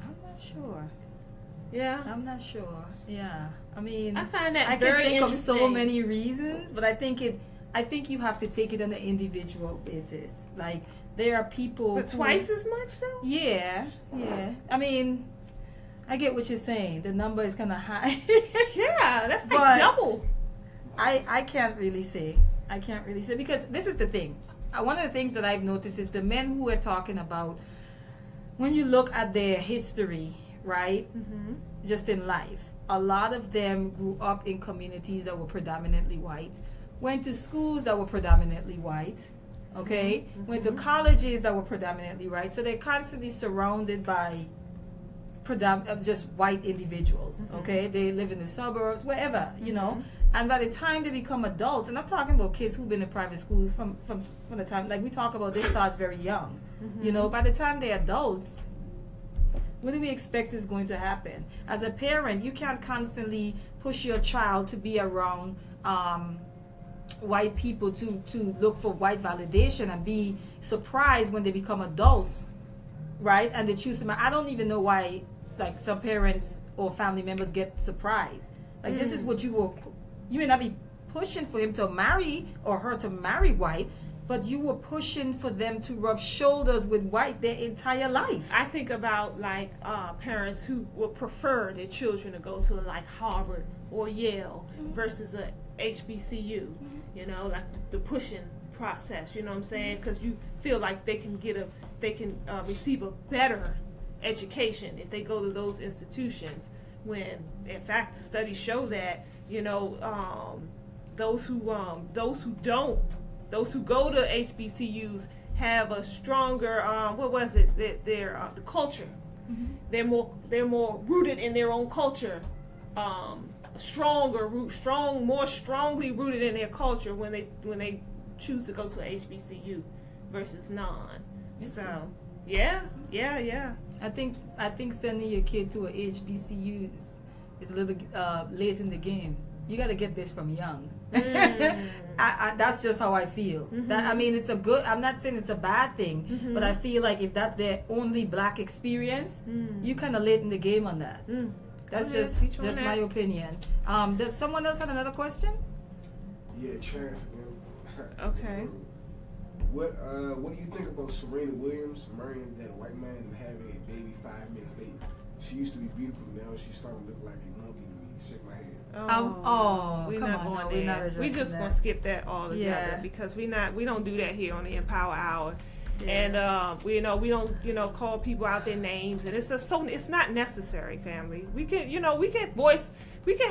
Speaker 2: I'm not sure.
Speaker 1: Yeah,
Speaker 2: I'm not sure. Yeah, I mean,
Speaker 1: I find that
Speaker 2: I
Speaker 1: very
Speaker 2: can think of so
Speaker 1: interesting.
Speaker 2: many reasons, but I think you have to take it on an individual basis. Like there are people,
Speaker 1: But twice as much though?
Speaker 2: Yeah. I mean, I get what you're saying. The number is kind of high.
Speaker 1: Yeah, that's
Speaker 2: But-
Speaker 1: like double.
Speaker 2: I can't really say. Because this is the thing. One of the things that I've noticed is the men who are talking about, when you look at their history, right?
Speaker 1: Mm-hmm.
Speaker 2: Just in life, a lot of them grew up in communities that were predominantly white, went to schools that were predominantly white, okay?
Speaker 1: Mm-hmm.
Speaker 2: Went to colleges that were predominantly white. So they're constantly surrounded by just white individuals, okay? They live in the suburbs, wherever, you know. And by the time they become adults, and I'm talking about kids who've been in private schools from the time, like we talk about, this starts very young, you know. By the time they're adults, what do we expect is going to happen? As a parent, you can't constantly push your child to be around white people to look for white validation and be surprised when they become adults, right? And they choose to. I don't even know why, like, some parents or family members get surprised. Like, this is what you may not be pushing for him to marry or her to marry white, but you were pushing for them to rub shoulders with white their entire life.
Speaker 1: I think about like parents who would prefer their children to go to like Harvard or Yale versus a HBCU. You know, like the pushing process. You know what I'm saying? Because you feel like they can receive a better education if they go to those institutions. When in fact studies show that those who go to HBCUs have a stronger the culture. They're more rooted in their own culture, more strongly rooted in their culture when they choose to go to a HBCU versus non. So yeah.
Speaker 2: I think sending your kid to a HBCU is a little late in the game. You got to get this from young. That's just how I feel. That, I mean, it's a good. I'm not saying it's a bad thing, but I feel like if that's their only black experience, you kind of late in the game on that. That's just my opinion. Does someone else have another question?
Speaker 3: Yeah, chance again.
Speaker 1: Okay.
Speaker 3: What do you think about Serena Williams marrying that white man and having a baby 5 minutes later? She used to be beautiful. Now she's starting to look like a monkey to me. Shake my head.
Speaker 1: We're not going there. We just gonna skip that altogether because we don't do that here on the Empower Hour. Yeah. And we don't call people out their names, and it's not necessary, family. We can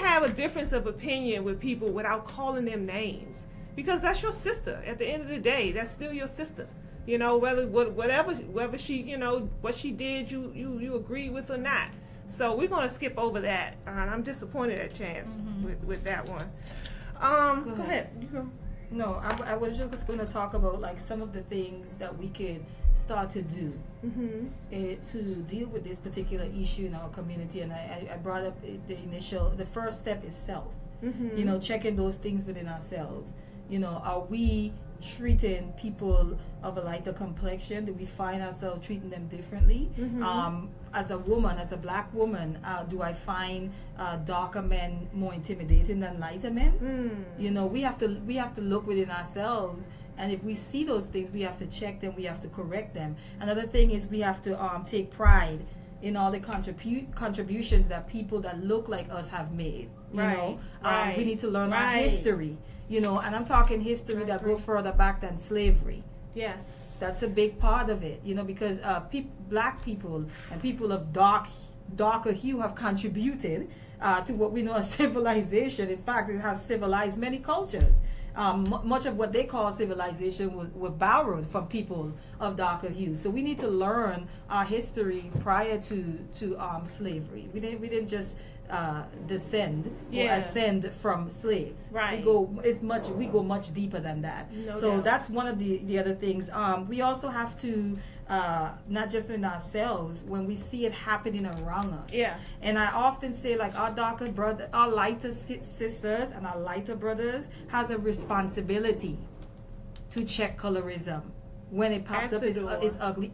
Speaker 1: have a difference of opinion with people without calling them names, because that's your sister. At the end of the day, that's still your sister. Whether she what she did you agree with or not. So we're gonna skip over that. And I'm disappointed at Chance with that one. Go ahead. You go.
Speaker 2: No, I was just going to talk about like some of the things that we could start to do to deal with this particular issue in our community. And I brought up the first step is self. Checking those things within ourselves. Are we treating people of a lighter complexion? Do we find ourselves treating them differently? As a woman, as a black woman, do I find darker men more intimidating than lighter men? We have to look within ourselves, and if we see those things, we have to check them, we have to correct them. Another thing is we have to take pride in all the contributions that people that look like us have made. We need to learn our history. And I'm talking history that go further back than slavery.
Speaker 1: Yes.
Speaker 2: That's a big part of it, because black people and people of darker hue have contributed to what we know as civilization. In fact, it has civilized many cultures. Much of what they call civilization was borrowed from people of darker hue. So we need to learn our history prior to slavery. We didn't just descend or ascend from slaves.
Speaker 1: Right.
Speaker 2: We go much deeper than that. So that's one of the other things. We also have to not just in ourselves, when we see it happening around us. Yeah. And I often say, like, our lighter sisters and our lighter brothers has a responsibility to check colorism when it pops up. It's ugly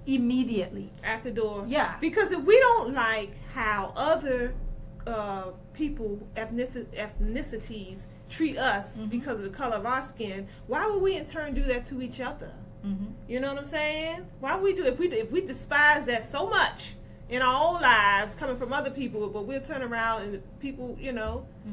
Speaker 2: immediately
Speaker 1: at the door.
Speaker 2: Yeah.
Speaker 1: Because if we don't like how other people, ethnicities treat us because of the color of our skin, why would we in turn do that to each other? You know what I'm saying? Why would we do if we despise that so much in our own lives coming from other people, but we'll turn around and the people,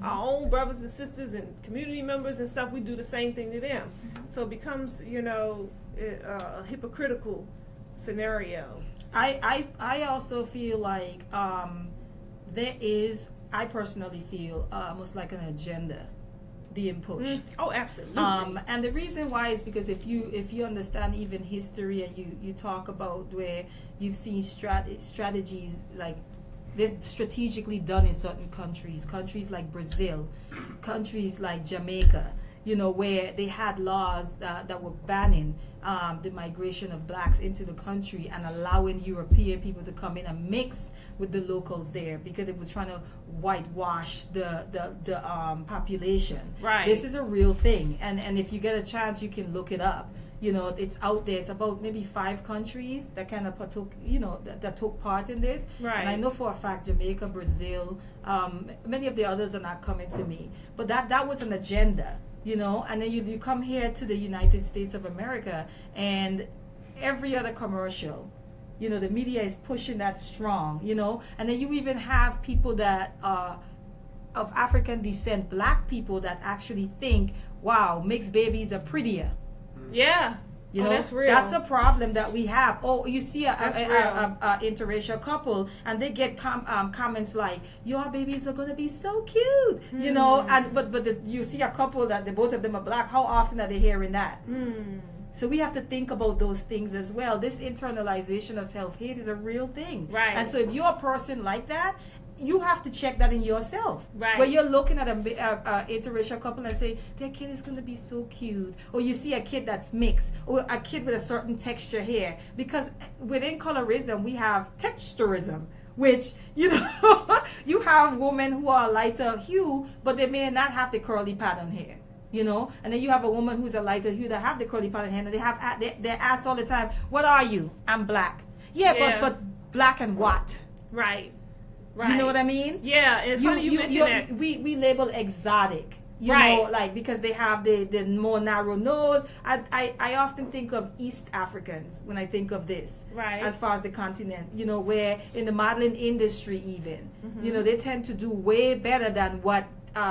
Speaker 1: our own brothers and sisters and community members and stuff, we do the same thing to them. So it becomes, a hypocritical scenario.
Speaker 2: I also feel like there is, I personally feel almost like an agenda being pushed.
Speaker 1: Oh, absolutely.
Speaker 2: And the reason why is because if you understand even history and you talk about where you've seen strategies like this strategically done in certain countries like Brazil, countries like Jamaica, where they had laws that were banning the migration of blacks into the country and allowing European people to come in and mix with the locals there because it was trying to whitewash the population.
Speaker 1: Right.
Speaker 2: This is a real thing, and if you get a chance, you can look it up. It's out there. It's about maybe 5 countries that kind of that took part in this.
Speaker 1: Right.
Speaker 2: And I know for a fact Jamaica, Brazil, many of the others are not coming to me, but that was an agenda. And then you come here to the United States of America, and every other commercial, the media is pushing that strong, and then you even have people that are of African descent, black people that actually think, wow, mixed babies are prettier.
Speaker 1: Yeah. That's real.
Speaker 2: That's a problem that we have. Oh, you see a interracial couple, and they get comments like, "Your babies are gonna be so cute," And but you see a couple that both of them are black. How often are they hearing that? So we have to think about those things as well. This internalization of self-hate is a real thing.
Speaker 1: Right.
Speaker 2: And so if you're a person like that, you have to check that in yourself.
Speaker 1: Right.
Speaker 2: When you're looking at a interracial couple and say their kid is going to be so cute, or you see a kid that's mixed, or a kid with a certain texture hair, because within colorism we have texturism, which, you know, you have women who are lighter hue, but they may not have the curly pattern hair. You know, and then you have a woman who's a lighter hue that have the curly pattern hair, and they're asked all the time, "What are you?" "I'm black." Yeah. But black and what?
Speaker 1: Right.
Speaker 2: You know what I mean?
Speaker 1: Yeah, it's funny you mention that.
Speaker 2: We label exotic, you
Speaker 1: Right.
Speaker 2: know, like because they have the more narrow nose. I often think of East Africans when I think of this,
Speaker 1: Right.
Speaker 2: as far as the continent, you know, where in the modeling industry even, you know, they tend to do way better than what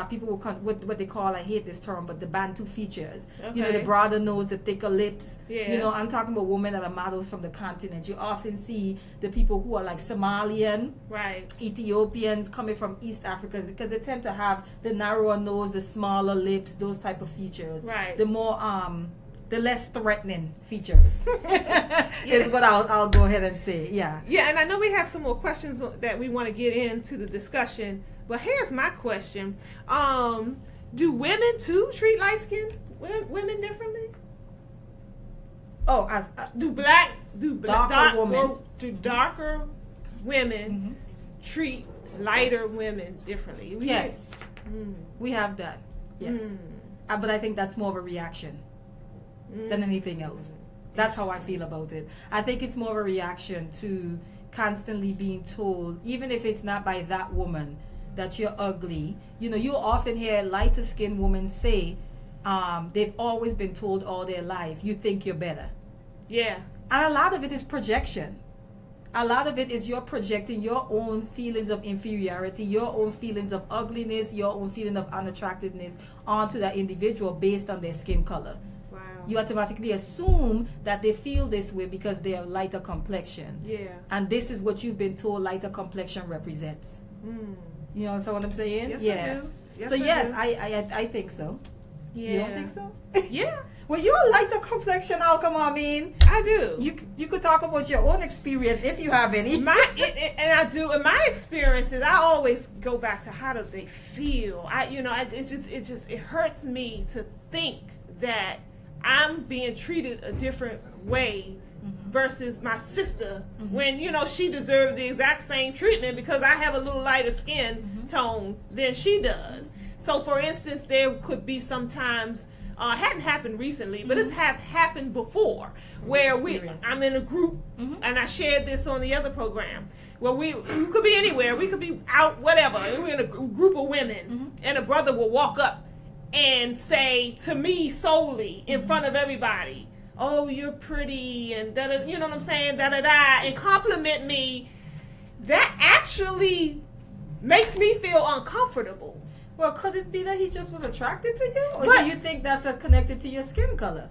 Speaker 2: people will what they call, I hate this term, but the Bantu features. You know,
Speaker 1: Okay.
Speaker 2: the broader nose, the thicker lips.
Speaker 1: Yeah.
Speaker 2: You know, I'm talking about women that are models from the continent. You often see the people who are like Somalian,
Speaker 1: Right.
Speaker 2: Ethiopians coming from East Africa, because they tend to have the narrower nose, the smaller lips, those type of features.
Speaker 1: Right.
Speaker 2: The more the less threatening features is what I'll go ahead and say. Yeah.
Speaker 1: Yeah, and I know we have some more questions that we want to get into the discussion, but here's my question. Do women too treat light-skinned women differently?
Speaker 2: Oh, as
Speaker 1: Do darker women treat lighter women differently?
Speaker 2: Yes. We have that. Yes. But I think that's more of a reaction than anything else. That's how I feel about it. I think it's more of a reaction to constantly being told, even if it's not by that woman, that you're ugly. You know, you often hear lighter skinned women say, they've always been told all their life, you think you're better.
Speaker 1: Yeah.
Speaker 2: And a lot of it is projection. A lot of it is you're projecting your own feelings of inferiority, your own feelings of ugliness, your own feeling of unattractiveness onto that individual based on their skin color.
Speaker 1: Wow.
Speaker 2: You automatically assume that they feel this way because they are lighter complexion.
Speaker 1: Yeah.
Speaker 2: And this is what you've been told lighter complexion represents. You know what I'm saying?
Speaker 1: Yes,
Speaker 2: yeah.
Speaker 1: I do. Yes,
Speaker 2: So
Speaker 1: I
Speaker 2: yes,
Speaker 1: do.
Speaker 2: I think so.
Speaker 1: Yeah.
Speaker 2: You don't think so?
Speaker 1: Yeah,
Speaker 2: Well, you're lighter complexion, how come? I mean,
Speaker 1: I do.
Speaker 2: you could talk about your own experience if you have any.
Speaker 1: And I do. In my experiences, I always go back to how do they feel. It hurts me to think that I'm being treated a different way versus my sister when she deserves the exact same treatment because I have a little lighter skin tone than she does. So, for instance, there could be sometimes. Hadn't happened recently, but it's have happened before, where I'm in a group, and I shared this on the other program, where we could be anywhere, we could be out, whatever, and we're in a group of women, and a brother will walk up and say to me solely in front of everybody, "Oh, you're pretty," and da-da, you know what I'm saying, da-da-da, and compliment me. That actually makes me feel uncomfortable.
Speaker 2: Well, could it be that he just was attracted to you? Or do you think that's connected to your skin color?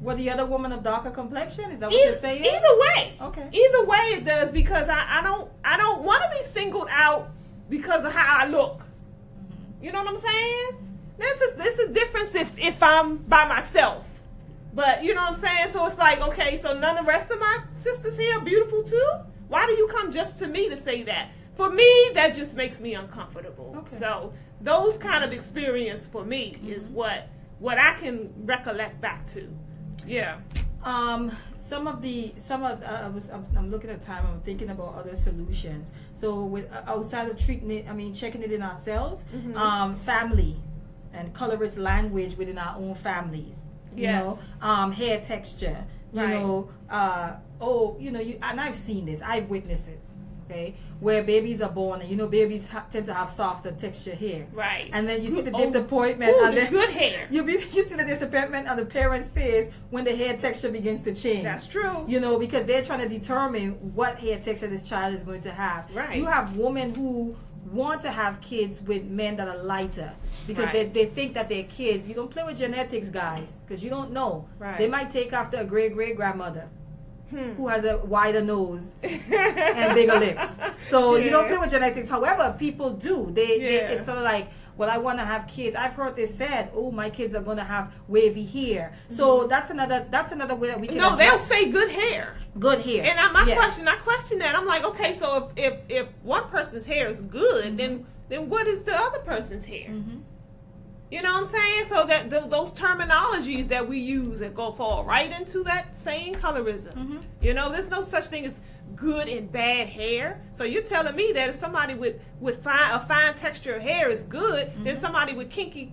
Speaker 2: Were the other woman of darker complexion? Is that what you're saying?
Speaker 1: Either way.
Speaker 2: Okay.
Speaker 1: Either way it does, because I don't want to be singled out because of how I look. You know what I'm saying? There's a difference if I'm by myself. But you know what I'm saying? So it's like, okay, so none of the rest of my sisters here are beautiful too? Why do you come just to me to say that? For me, that just makes me uncomfortable.
Speaker 2: Okay.
Speaker 1: So those kind of experience for me is what I can recollect back to. Yeah.
Speaker 2: I'm looking at time. I'm thinking about other solutions. So with outside of treating it, checking it in ourselves, family and colorist language within our own families. You know, hair texture. You know, and I've seen this. I've witnessed it. Okay, where babies are born, and babies tend to have softer texture hair.
Speaker 1: Right.
Speaker 2: And then you see the disappointment on
Speaker 1: the good hair.
Speaker 2: You see the disappointment on the parents' face when the hair texture begins to change.
Speaker 1: That's true.
Speaker 2: Because they're trying to determine what hair texture this child is going to have.
Speaker 1: Right.
Speaker 2: You have women who want to have kids with men that are lighter because they think that they're kids. You don't play with genetics, guys, because you don't know.
Speaker 1: Right.
Speaker 2: They might take after a great-great-grandmother. Who has a wider nose and bigger lips. So you don't play with genetics. However, people do. It's sort of like, well, I want to have kids. I've heard this said, oh, my kids are going to have wavy hair. So that's another way that we can.
Speaker 1: No, they'll say good hair.
Speaker 2: Good hair.
Speaker 1: And I question that. I'm like, okay, so if one person's hair is good, then what is the other person's hair? You know what I'm saying? So that those terminologies that we use and go fall right into that same colorism. You know, there's no such thing as good and bad hair. So you're telling me that if somebody with a fine texture of hair is good, then somebody with kinky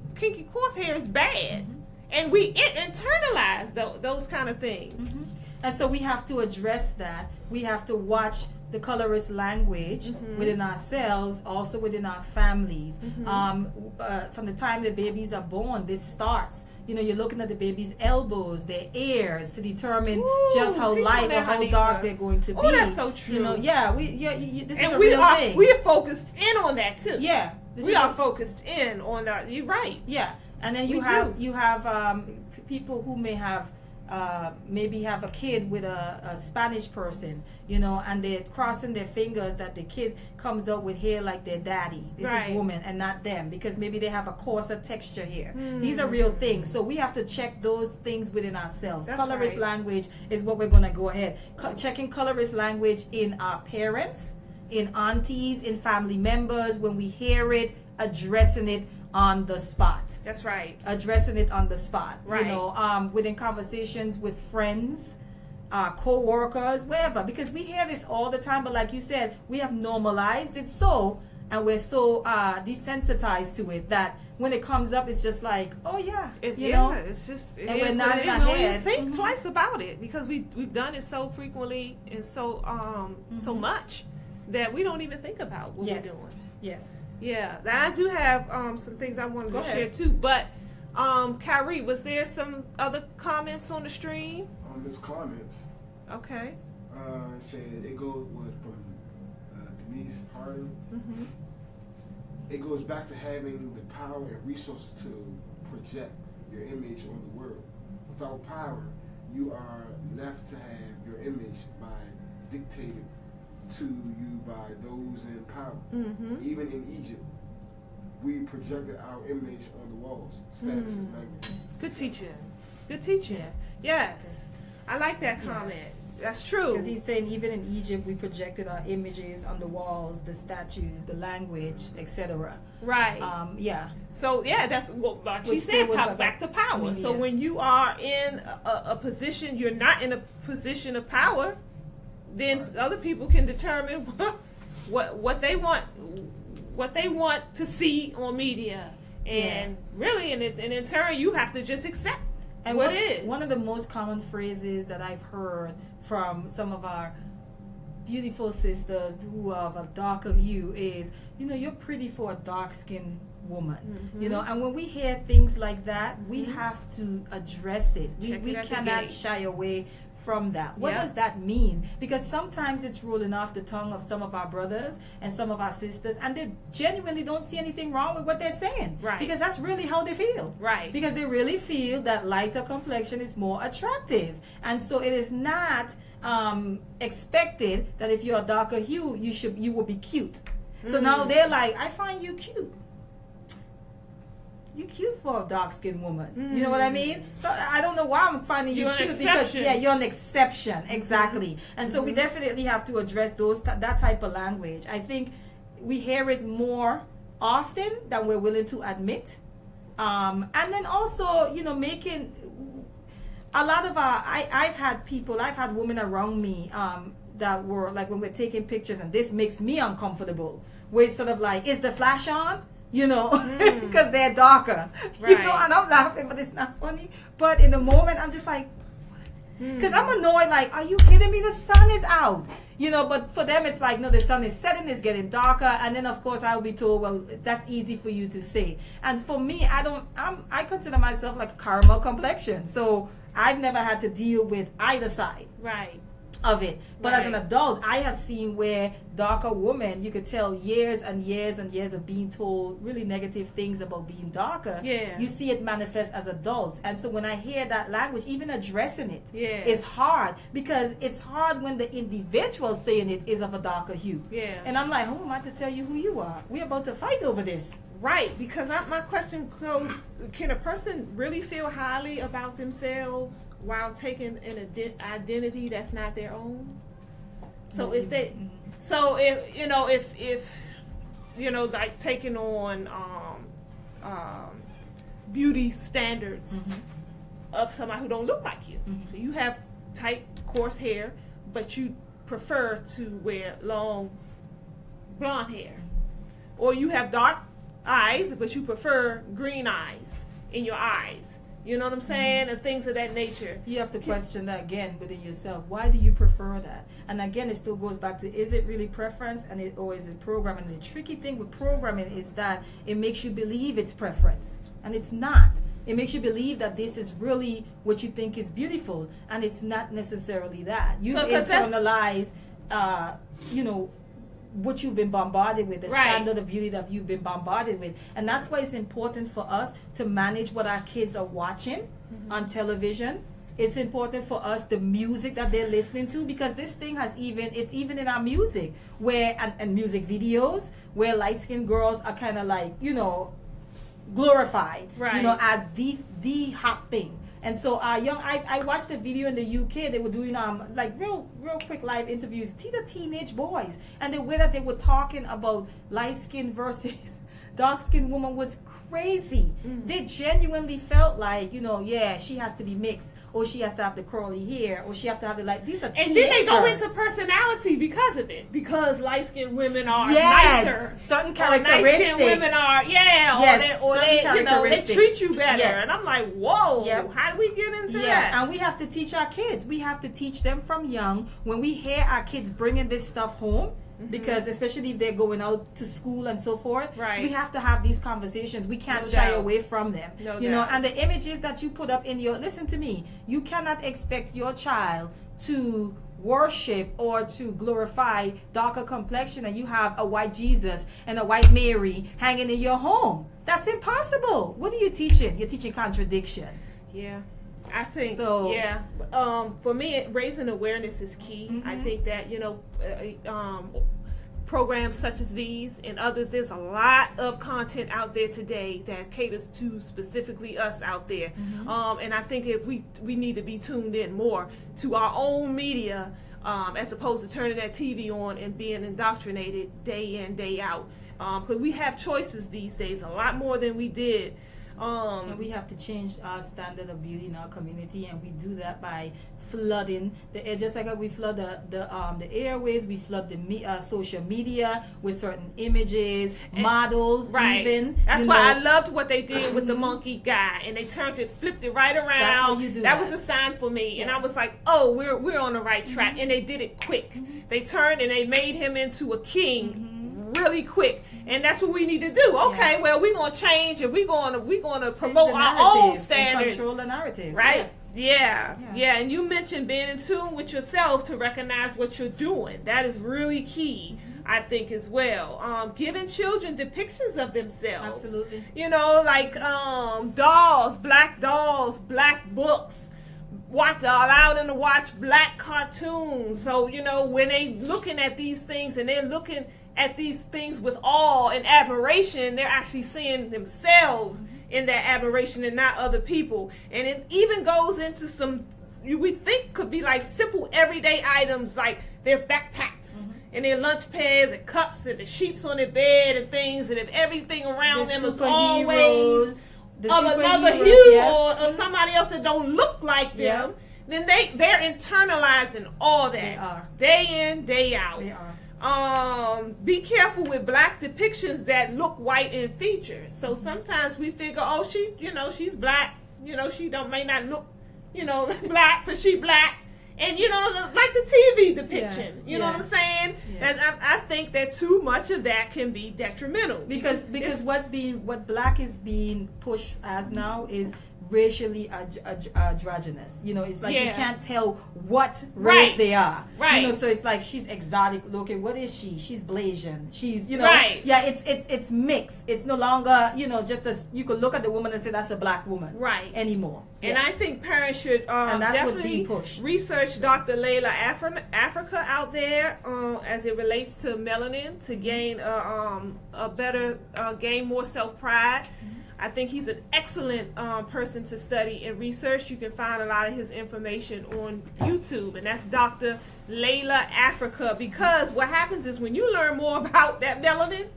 Speaker 1: coarse hair is bad. And we internalize those kind of things.
Speaker 2: And so we have to address that. We have to watch the colorist language within ourselves, also within our families. From the time the babies are born, this starts. You know, you're looking at the baby's elbows, their ears, to determine just how light or how dark they're going to be.
Speaker 1: Oh, that's so true.
Speaker 2: You know, this is a
Speaker 1: we
Speaker 2: real thing.
Speaker 1: We are focused in on that too.
Speaker 2: Yeah,
Speaker 1: we are focused in on that. You're right.
Speaker 2: Yeah, and then you have people who may have. Maybe have a kid with a Spanish person, you know, and they're crossing their fingers that the kid comes out with hair like their daddy. This is woman and not them, because maybe they have a coarser texture here. These are real things. So we have to check those things within ourselves.
Speaker 1: That's
Speaker 2: colorist
Speaker 1: right.
Speaker 2: language is what we're going to go ahead. Checking colorist language in our parents, in aunties, in family members, when we hear it, addressing it on the spot.
Speaker 1: That's right.
Speaker 2: Addressing it on the spot.
Speaker 1: Right.
Speaker 2: You know, within conversations with friends, co-workers, wherever. Because we hear this all the time, but like you said, we have normalized it and we're so desensitized to it that when it comes up, it's just like, oh yeah,
Speaker 1: it's just,
Speaker 2: and we're not in our
Speaker 1: we don't even
Speaker 2: head.
Speaker 1: think twice about it because we've done it so frequently and so so much that we don't even think about what we're doing.
Speaker 2: Yes.
Speaker 1: Yeah, I do have some things I wanted to share too. But Kyrie, was there some other comments on the stream?
Speaker 3: There's comments.
Speaker 1: Okay.
Speaker 3: It said it goes from Denise Harding. It goes back to having the power and resources to project your image on the world. Without power, you are left to have your image dictated to you by those in power. Even in Egypt, we projected our image on the walls. Status is language.
Speaker 1: Good teaching. Good teaching. Yes. I like that comment. That's true.
Speaker 2: Because he's saying even in Egypt, we projected our images on the walls, the statues, the language, etc.
Speaker 1: Right. So that's what like she said. Back to power. So when you are in a position, you're not in a position of power, then other people can determine what they want to see on media, and really, and in turn, you have to just accept what it is.
Speaker 2: One of the most common phrases that I've heard from some of our beautiful sisters who are of a darker hue is, you know, you're pretty for a dark-skinned woman. You know, and when we hear things like that, we have to address it. We cannot shy away from that. What does that mean? Because sometimes it's rolling off the tongue of some of our brothers and some of our sisters, and they genuinely don't see anything wrong with what they're saying.
Speaker 1: Right.
Speaker 2: Because that's really how they feel. Right. Because they really feel that lighter complexion is more attractive. And so it is not expected that if you're a darker hue, you will be cute. So now they're like, I find you cute. You're cute for a dark-skinned woman. You know what I mean? So I don't know why I'm finding you cute, because you're an exception. Exactly. And so we definitely have to address that type of language. I think we hear it more often than we're willing to admit. And then also, you know, making a lot of I've had women around me that were like, when we're taking pictures, and this makes me uncomfortable, where it's sort of like, is the flash on? You know, because they're darker. Right. You know, and I'm laughing, but it's not funny. But in the moment, I'm just like, what? Because I'm annoyed, like, are you kidding me? The sun is out. You know, but for them, it's like, no, the sun is setting, it's getting darker. And then, of course, I'll be told, well, that's easy for you to say. And for me, I consider myself like a caramel complexion. So I've never had to deal with either side. Right. Of it. But as an adult, I have seen where darker women, you could tell years and years and years of being told really negative things about being darker. Yeah. You see it manifest as adults. And so when I hear that language, even addressing it is hard, because it's hard when the individual saying it is of a darker hue. Yeah. And I'm like, who am I to tell you who you are? We're about to fight over this.
Speaker 1: Right, because my question goes, can a person really feel highly about themselves while taking an identity that's not their own? So if they, so if like taking on beauty standards of somebody who don't look like you. So you have tight, coarse hair, but you prefer to wear long blonde hair. Or you have dark eyes, but you prefer green eyes in your eyes. You know what I'm saying? And things of that nature.
Speaker 2: You have to question that again within yourself. Why do you prefer that? And again, it still goes back to, is it really preference or is it programming? And the tricky thing with programming is that it makes you believe it's preference. And it's not. It makes you believe that this is really what you think is beautiful. And it's not necessarily that. You internalize, what you've been bombarded with, the standard of beauty that you've been bombarded with. And that's why it's important for us to manage what our kids are watching on television. It's important for us, the music that they're listening to, because this thing it's even in our music, where, and music videos, where light-skinned girls are kind of like, glorified, as the hot thing. And so I watched a video in the UK. They were doing like real quick live interviews. The teenage boys, and the way that they were talking about light skin versus dark skinned woman was crazy. They genuinely felt like, she has to be mixed, or she has to have the curly hair, or she has to have these are teenagers.
Speaker 1: And then they go into personality because of it, because light skinned women are nicer.
Speaker 2: Certain characteristics.
Speaker 1: Light skinned women are, they treat you better. Yes. And I'm like, whoa, how do we get into that?
Speaker 2: And we have to teach our kids. We have to teach them from young. When we hear our kids bringing this stuff home, because especially if they're going out to school and so forth, we have to have these conversations. We can't shy away from them. And the images that you put up listen to me, you cannot expect your child to worship or to glorify darker complexion and you have a white Jesus and a white Mary hanging in your home. That's impossible. What are you teaching? You're teaching contradiction.
Speaker 1: Yeah. I think so. For me, raising awareness is key. I think that programs such as these and others, there's a lot of content out there today that caters to specifically us out there. And I think if we need to be tuned in more to our own media, as opposed to turning that TV on and being indoctrinated day in, day out. Because we have choices these days, a lot more than we did.
Speaker 2: And we have to change our standard of beauty in our community, and we do that by flooding the air, just like we flood the airways. We flood the social media with certain images, models, even.
Speaker 1: That's why I loved what they did with the monkey guy, and they flipped it right around.
Speaker 2: That's how you do
Speaker 1: that was a sign for me, and I was like, oh, we're on the right track, and they did it quick. They turned and they made him into a king. Really quick, and that's what we need to do. Okay, well, we're gonna change, and we're gonna promote our own standards,
Speaker 2: control the narrative,
Speaker 1: right? Yeah. And you mentioned being in tune with yourself to recognize what you're doing. That is really key, I think, as well. Giving children depictions of themselves.
Speaker 2: Absolutely.
Speaker 1: Like dolls, black books. Allow them to watch black cartoons. So when they looking at these things and they're looking at these things with awe and admiration, they're actually seeing themselves in that admiration and not other people. And it even goes into some we think could be like simple everyday items, like their backpacks and their lunch pads and cups and the sheets on their bed and things, and if everything around them is always of another hue or somebody else that don't look like them, then they're internalizing all that.
Speaker 2: They are.
Speaker 1: Day in, day out.
Speaker 2: They are.
Speaker 1: Be careful with black depictions that look white in features. So sometimes we figure, oh, she's black. She may not look, black, but she black. And like the TV depiction. You know what I'm saying?
Speaker 2: Yeah.
Speaker 1: And I think that too much of that can be detrimental
Speaker 2: because what black is being pushed as now is racially androgynous. You know, it's like you
Speaker 1: Yeah.
Speaker 2: can't tell what race
Speaker 1: Right.
Speaker 2: they are.
Speaker 1: Right.
Speaker 2: You know, so it's like she's exotic looking. What is she? She's Blasian. She's, you know,
Speaker 1: Right.
Speaker 2: yeah, it's mixed. It's no longer, you know, just as you could look at the woman and say that's a black woman.
Speaker 1: Right.
Speaker 2: Anymore.
Speaker 1: And
Speaker 2: Yeah.
Speaker 1: I think parents should
Speaker 2: And that's what's
Speaker 1: definitely
Speaker 2: being pushed.
Speaker 1: research Dr. Layla Africa out there as it relates to melanin to gain a better, gain more self-pride. I think he's an excellent person to study and research. You can find a lot of his information on YouTube, and that's Dr. Layla Africa, because what happens is when you learn more about that melanin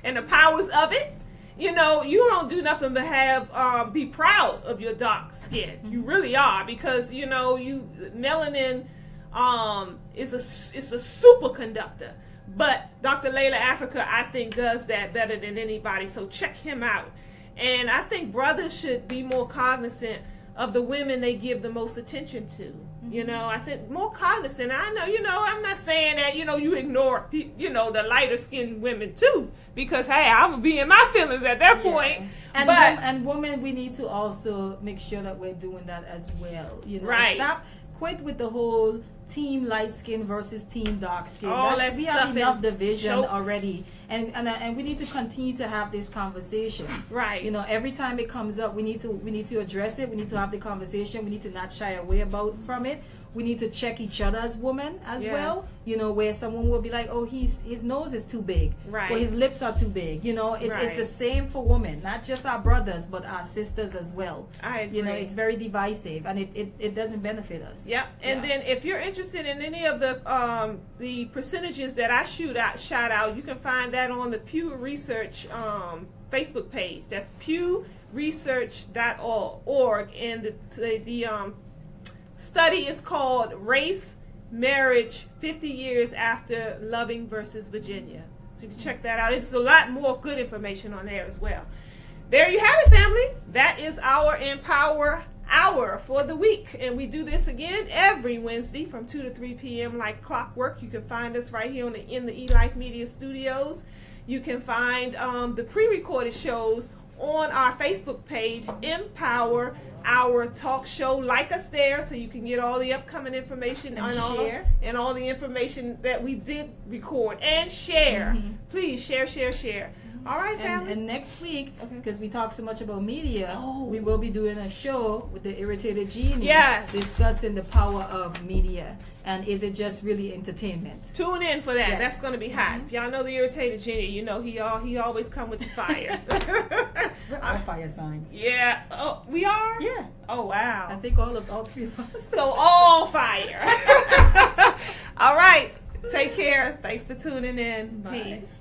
Speaker 1: and the powers of it, you know, you don't do nothing but have be proud of your dark skin. You really are, because you know melanin it's a superconductor. But Dr. Layla Africa, I think, does that better than anybody. So check him out. And I think brothers should be more cognizant of the women they give the most attention to. You know, I said more cognizant. I know, you know, I'm not saying that, you know, you ignore, you know, the lighter skinned women too, because hey, I would be in my feelings at that point.
Speaker 2: And
Speaker 1: but
Speaker 2: and women, we need to also make sure that we're doing that as well. You know,
Speaker 1: Right.
Speaker 2: quit with the whole team light skin versus team dark skin.
Speaker 1: All that
Speaker 2: We
Speaker 1: stuff
Speaker 2: have enough
Speaker 1: and
Speaker 2: division
Speaker 1: jokes.
Speaker 2: already, and we need to continue to have this conversation.
Speaker 1: Right.
Speaker 2: You know, every time it comes up, we need to address it. We need to have the conversation. We need to not shy away from it. We need to check each other as women as
Speaker 1: Yes.
Speaker 2: well. You know, where someone will be like, oh, his nose is too big,
Speaker 1: Right.
Speaker 2: or his lips are too big. You know, it's
Speaker 1: Right.
Speaker 2: the same for women, not just our brothers, but our sisters as well.
Speaker 1: I agree.
Speaker 2: You know, it's very divisive, and it doesn't benefit us.
Speaker 1: Yep. And
Speaker 2: Yeah.
Speaker 1: then if you're interested in any of the percentages that I shout out, you can find that on the Pew Research Facebook page. That's pewresearch.org, and the study is called Race Marriage 50 Years After Loving versus Virginia. So you can check that out. There's a lot more good information on there as well. There you have it, family. That is our Empower Hour for the week. And we do this again every Wednesday from 2 to 3 p.m. like clockwork. You can find us right here in the eLife Media Studios. You can find the pre-recorded shows on our Facebook page, Empower Our Talk Show. Like us there so you can get all the upcoming information
Speaker 2: And share.
Speaker 1: and all the information that we did record. And share. Please share. All right, family.
Speaker 2: And next week,
Speaker 1: Okay.
Speaker 2: because we talk so much about media,
Speaker 1: Oh.
Speaker 2: we will be doing a show with the Irritated Genie,
Speaker 1: Yes.
Speaker 2: discussing the power of media, and is it just really entertainment?
Speaker 1: Tune in for that.
Speaker 2: Yes.
Speaker 1: That's going to be hot. If y'all know the Irritated Genie, you know he always come with the fire.
Speaker 2: We're all fire signs.
Speaker 1: Yeah. Oh, we are?
Speaker 2: Yeah,
Speaker 1: Oh,
Speaker 2: I
Speaker 1: wow.
Speaker 2: think all three of us.
Speaker 1: So all fire. All right. Take care. Thanks for tuning in.
Speaker 2: Bye.
Speaker 1: Peace.